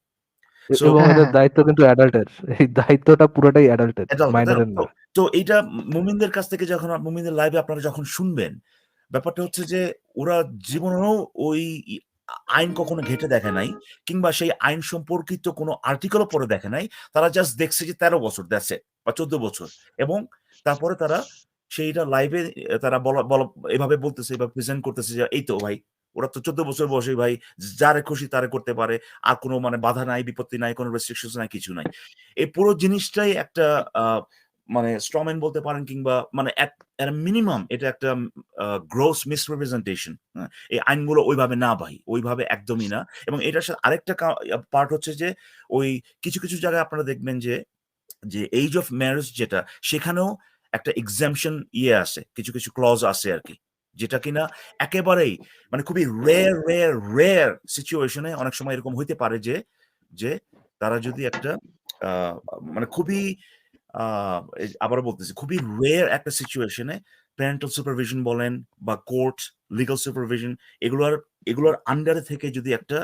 সো এবং হ্যাঁ, এটার হ্যাঁ। দায়িত্ব কিন্তু অ্যাডাল্টের। এই দায়িত্বটা পুরোটাই অ্যাডাল্টের, অ্যাডাল্ট মাইনরের তো না। তো এইটা মুমিনদের কাছ থেকে যখন মুমিনদের লাইভে আপনারা যখন শুনবেন, ব্যাপারটা হচ্ছে যে ওরা জীবনেও ওই ই আইন কখনো ঘেঁটে দেখে নাই কিংবা সেই আইন সম্পর্কিত কোনো আর্টিকেলও পড়ে দেখে নাই। তারা জাস্ট দেখছে যে ১৩ বছর দ্যাটস ইট বা ১৪ বছর এবং তারপরে তারা সেইটা লাইভে তারা বলা বলা এভাবে বলতেছে, এভাবে প্রেজেন্ট করতেছে যে, "এই তো ভাই, ওরা তো ১৪ বছর বয়সী ভাই। যারে খুশি তারে করতে পারে। আর কোনো মানে বাধা নাই, বিপত্তি নাই, কোনো রেস্ট্রিকশনস নাই, কিছু নাই।" এই পুরো জিনিসটাই একটা আ মানে স্ট্রম্যান বলতে পারেন কিংবা মানে এট আ মিনিমাম এটা একটা গ্রোস মিসরিপ্রেজেন্টেশন। হ্যাঁ? এই আইনগুলো ওইভাবে না ভাই। ওইভাবে একদমই না। এবং এটার সাথে আরেকটা পার্ট হচ্ছে যে ওই কিছু জায়গায় আপনারা দেখবেন যে এইজ অফ ম্যারেজ যেটা সেখানেও একটা এক্সাম্পশন আছে। কিছু ক্লজ আছে আরকি। যেটা কিনা একেবারেই মানে খুবই রেয়ার সিচুয়েশন এ অনেক সময় এরকম হইতে পারে যে তারা যদি একটা আ মানে খুবই আ আবারও বলতেছি খুবই রেয়ার একটা সিচুয়েশন এ প্যারেন্টাল সুপারভিশন বলেন বা কোর্ট, লিগ্যাল সুপারভিশন এগুলোর আন্ডারে থেকে যদি একটা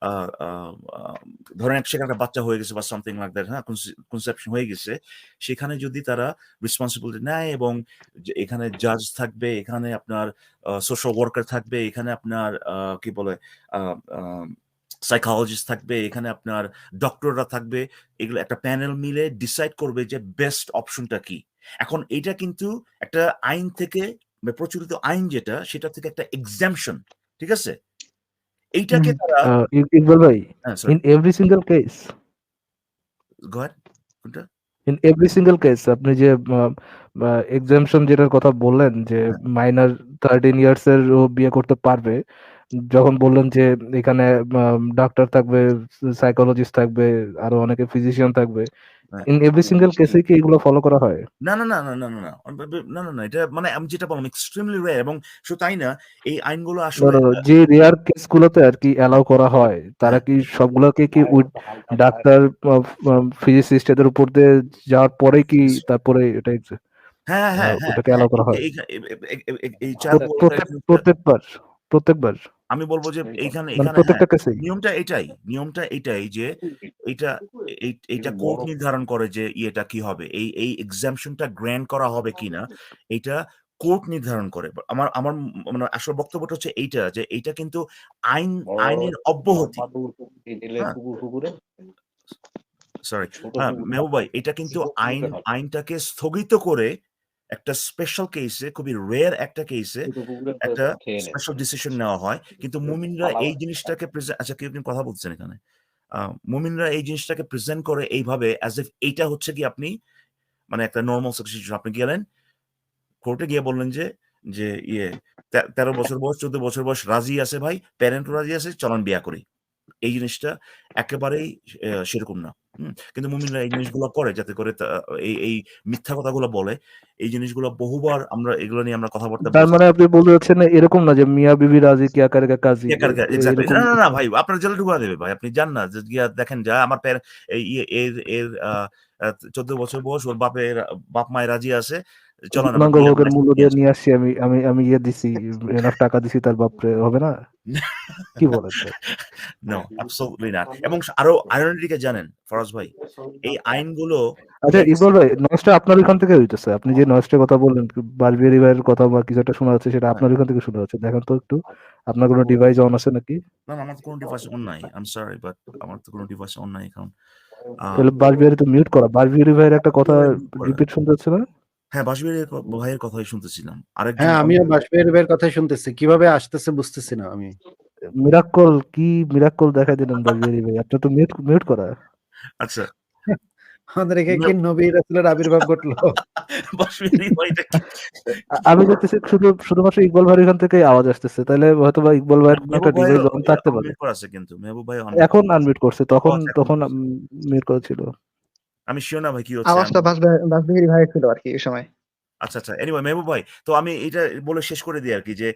আ আ আ ধরেন সেখানে একটা বাচ্চা হয়ে গেছে বা সামথিং লাইক দ্যাট, হ্যাঁ? কনসেপশন হয়ে গেছে। সেখানে যদি তারা রেসপনসিবিলিটি নেয় এবং যে এখানে জাজ থাকবে, এখানে আপনার সোশ্যাল ওয়ার্কার থাকবে, এখানে আপনার কি বলে আ আ সাইকোলজিস্ট থাকবে, এখানে আপনার ডক্টররা থাকবে। এগুলো একটা প্যানেল মিলে ডিসাইড করবে যে বেস্ট অপশনটা কি। এখন এইটা কিন্তু একটা আইন থেকে প্রচলিত আইন যেটা সেটা থেকে একটা এক্সাম্পশন। ঠিক আছে? এইটাকে হুম। তারা ইকবাল ভাই, হ্যাঁ, in sorry. Every single case go ahead. কোনটা? ইন এভরি সিঙ্গেল কেস আপনি যে এক্সাম্পশন যেটার কথা বললেন যে হ্যাঁ, মাইনর 13 ইয়ার্স এর ও বিয়ে করতে পারবে। যখন বললেন যে এখানে ডাক্তার থাকবে, সাইকোলজিস্ট থাকবে, আরো অনেকে ফিজিশিয়ান থাকবে। হ্যাঁ। ইন এভরি সিঙ্গেল কেসে কি এগুলো ফলো করা হয়? না। এটা মানে আমি যেটা বললাম এক্সট্রিমলি রেয়ার এবং শুধু তাই না, এই আইনগুলো না, আসলে না, না, যে রেয়ার কেস গুলোতে আর কি অ্যালাউ করা হয় তারা হ্যাঁ, কি সবগুলোকে কি উইথ ডাক্তার, ফিজিসিস্ট এদের উপর দিয়ে যাওয়ার পরে কি তারপরে এটা হ্যাঁ। ওটাকে অ্যালাউ করা হয়? এই চাইল্ড ওয়েলফেয়ার প্রত্যেকবার আমি বলব যে এইখানে মানে এখানে হ্যাঁ, প্রত্যেকটা কেসেই? নিয়মটা এটাই যে এইটা এইটা কোর্ট নির্ধারণ করে যে ইয়েটা কি হবে। এই এক্সাম্পশনটা গ্র্যান্ট করা হবে কিনা এইটা কোর্ট নির্ধারণ করে। আমার আমার মানে আসল বক্তব্যটা হচ্ছে এইটা যে এইটা কিন্তু আইনের অব্যাহতি। হ্যাঁ? সরি। হ্যাঁ, মেহবুব ভাই এটা কিন্তু আইনটাকে স্থগিত করে একটা স্পেশাল কেসে খুবই রেয়ার একটা কেসে একটা স্পেশাল ডিসিশন নেওয়া হয়। কিন্তু মুমিনরা এই জিনিসটাকে আচ্ছা কেউ একজন কথা বলছেন এখানে। আ মুমিনরা এই জিনিসটাকে প্রেজেন্ট করে এইভাবে অ্যাজ ইফ এইটা হচ্ছে গিয়ে আপনি মানে একটা নরমাল সিচুয়েশন। আপনি গেলেন, কোর্টে গিয়ে বললেন যে ইয়ে ১৩ বছর বয়স, ১৪ বছর বয়স রাজি আছে ভাই, প্যারেন্টও রাজি আছে, চলেন বিয়া করি। এই জিনিসটা একেবারেই সেরকম না। কিন্তু মুমিনরা এই জিনিসগুলো করে যাতে করে এই মিথ্যা কথাগুলো বলে। এই জিনিসগুলো বহুবার এগুলো নিয়ে আমরা কথাবার্তা তার বলছি। মানে আপনি বলতে চাচ্ছেন এরকম না যে মিয়া বিবি রাজি কিয়া করেগা কাজী, এক্সাক্টলি। এরকম না কিছু? ভাই আপনার জেলে ঢুকায়া দেবে ভাই। আপনি যান না যে গিয়া দেখেন যা আমার এই এর এর আ আ ১৪ বছর বয়স ওর বাপ মায়ের রাজি আছে। চলো না আমরা পূর্ণাঙ্গ দুইটা ভোগের মূল্য license নিয়ে দিয়ে আসি। নিয়ে আসছি আমি আমি আমি ইয়ে দিছি এনাফ টাকা দিছি তার বাপরে হবে না কি বলেন ভাই No, absolutely not. এবং আরো আইরনিটিকে জানেন ফরাজ ভাই, এই আইনগুলো আচ্ছা legacy- ইকবাল ভাই নয়েজটা আপনার ওইখান থেকে হইতেছে আপনি যে নয়েজটার কথা বললেন বারবিয়ারি ভাইয়ের কথা বা কিছু একটা শোনা যাচ্ছে সেটা আপনার ওইখান থেকে শোনা যাচ্ছে দেখেন তো একটু আপনার কোনো ডিভাইস অন আছে নাকি না না, আমার তো কোনো ডিভাইস অন নাই, আই এম সরি বাট আমার তো কোনো ডিভাইস অন নাই এখন। তাহলে বারবিয়ারি তো মিউট করা বারবিয়ারি ভাইয়ের একটা কথা রিপিট শুনতে হচ্ছে না হ্যাঁ, বাসবির ভাইয়ের কথাই শুনতেছিলাম। আরেকজন হ্যাঁ আমিও বাষ্পের বের কথাই শুনতেছি কিভাবে আসতেছে বুঝতেছি না আমি মিরাক্কল কি মিরাক্কল দেখাই দিলেন বারবিয়ারি ভাই আপনার তো মিউট মিউট করা আচ্ছা আমাদের এখানে কি নবী রাসূলের আবির্ভাব ঘটলো বাসবির ভাইটা কি আমি দেখতেছি শুধুমাত্র ইকবাল ভাইয়ের এখান থেকে আওয়াজ আসতেছে তাহলে হয়তো বা ইকবাল ভাইয়ের কোনো একটা ডিভাইস অন থাকতে পারে unmute করা আছে, কিন্তু মেহবুব ভাই এখন আনমিউট করছে তখন আচ্ছা, এখন তখন করছে। মিউট করা ছিল আমি শিওর না ভাই কি হচ্ছে। আওয়াজটা বাসবিহারী ভাই ছিল আর কি এই সময়। আচ্ছা আচ্ছা, এনিওয়ে মেহবুব ভাই, তো আমি এটা বলে শেষ করে দিই আর কি, যে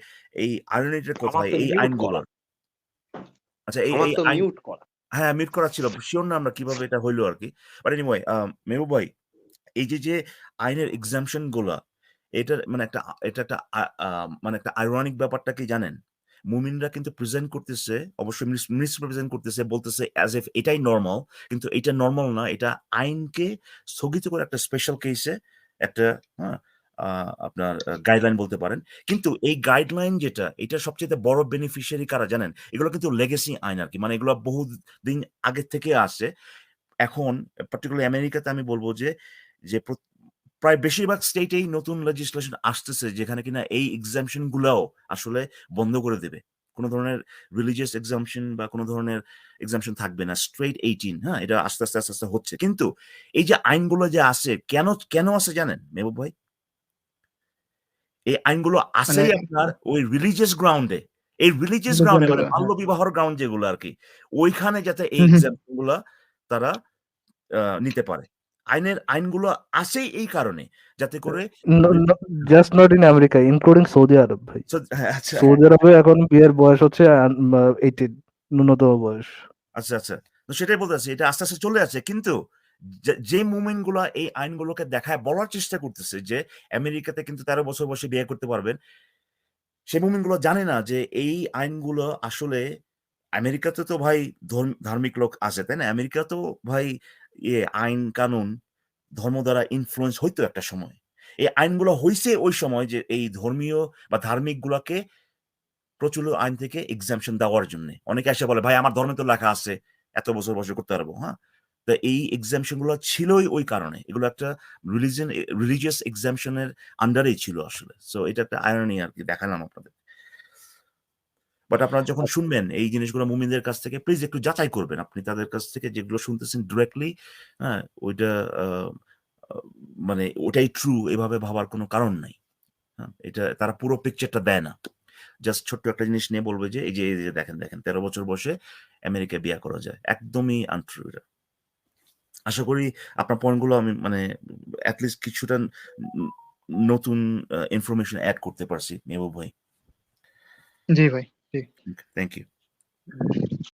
এই আইরনিটার আমার কোথায় তো এই মিউট আইনগুলো। করা আচ্ছা এই আমার এই তো আইন, মিউট করা হ্যাঁ মিউট করা ছিল, শিওর না আমরা কিভাবে এটা হইলো আর কি। বাট এনিওয়ে মেহবুব ভাই, এই যে আইনের এক্সাম্পশন গুলা, এটার মানে এটা একটা মানে একটা আইরনিক ব্যাপারটা কি জানেন, মুমিনরা কিন্তু প্রেজেন্ট করতেছে, অবশ্যই মিসপ্রেজেন্ট করতেছে, বলতেছে অ্যাজ ইফ এটাই নর্মাল, কিন্তু এটা নর্মাল না, এটা আইনকে স্থগিত করে একটা স্পেশাল কেসে একটা হ্যাঁ আপনার গাইডলাইন বলতে পারেন। কিন্তু এই গাইডলাইন যেটা, এটা সবচেয়ে বড় বেনিফিশিয়ারি কারা জানেন, এগুলো কিন্তু লেগেসি আইন আর কি, মানে এগুলো বহুদিন আগে থেকে আসে। এখন পার্টিকুলার আমেরিকাতে আমি বলবো যে যে প্রায় বেশিরভাগ স্টেটেই নতুন লেজিসলেশন আসতেছে যেখানে কিনা এই এক্সাম্পশন গুলাও আসলে বন্ধ করে দেবে। কোনো ধরনের রিলিজিয়াস এক্সাম্পশন বা কোনো ধরনের এক্সাম্পশন থাকবে না, স্ট্রেট 18। হ্যাঁ, এটা আস্তে আস্তে আস্তে আস্তে হচ্ছে। কিন্তু এই যে আইনগুলো যে আসে, কেন কেন আসে জানেন মেহবুব ভাই? এই আইনগুলো মানে আসেই আপনার ওই রিলিজিয়াস গ্রাউন্ডে, এই রিলিজিয়াস বুঝলাম গ্রাউন্ডে মানে ধরে, বাল্য হ্যাঁ। বিবাহর গ্রাউন্ড যেগুলো আর কি, ওইখানে যাতে এই হুম, হুম। এক্সাম্পশন গুলা তারা নিতে পারে। আইনগুলো আসেই এই কারণে, যাতে করে just not in America including Saudi Arab ভাই হ্যাঁ, আচ্ছা সৌদি আরবে এখন বিয়ের বয়স হচ্ছে 18 ন্যূনতম বয়স আচ্ছা আচ্ছা, তো সেটাই বলতে চাচ্ছি, এটা আস্তে আস্তে চলে আসছে। কিন্তু যে মুভমেন্ট গুলা এই আইনগুলোকে দেখায় বলার চেষ্টা করতেছে যে আমেরিকাতে কিন্তু 13 বছর বয়সে বিয়ে করতে পারবেন, সেই মুভমেন্ট গুলো জানে না যে এই আইনগুলো আসলে আমেরিকাতে তো ভাই ধার্মিক লোক আছে, তাই না? আমেরিকা তো ভাই আইন কানুন ধর্ম দ্বারা ইনফ্লুয়েন্স হইতো একটা সময়। এই আইনগুলো হইছে ওই সময় যে এই ধর্মীয় বা ধার্মিক গুলাকে প্রচলিত আইন থেকে এক্সাম্পশন দেওয়ার জন্য। অনেকে এসে বলে, ভাই আমার ধর্মে তো লেখা আছে এত বছর বয়সে করতে পারবো। হ্যাঁ, তো এই এক্সাম্পশন গুলো ছিলই ওই কারণে, এগুলো একটা রিলিজিয়াস এক্সাম্পশনের আন্ডারেই ছিল আসলে। সো এটা একটা আয়রনি আর কি, দেখালাম আপনাদের। বাট আপনারা যখন শুনবেন এই জিনিসগুলো মুমিনদের কাছ থেকে, প্লিজ একটু যাচাই করবেন, আপনি তাদের কাছ থেকে যেগুলো শুনতেছেন ডিরেক্টলি, হ্যাঁ ওইটা মানে ওটাই ট্রু এভাবে ভাবার কোনো কারণ নাই। হ্যাঁ, এটা তারা পুরো পিকচারটা দেয় না, জাস্ট ছোট্ট একটা জিনিস নিয়ে বলবে যে এই যে দেখেন দেখেন 13 বছর বয়সে আমেরিকায় বিয়ে করা যায়, একদমই আনট্রু এটা। আশা করি আপনার পয়েন্টগুলো আমি মানে অ্যাটলিস্ট কিছুটা নতুন ইনফরমেশন অ্যাড করতে পারছি মেহবুব ভাই। জি ভাই, জি। Thank you.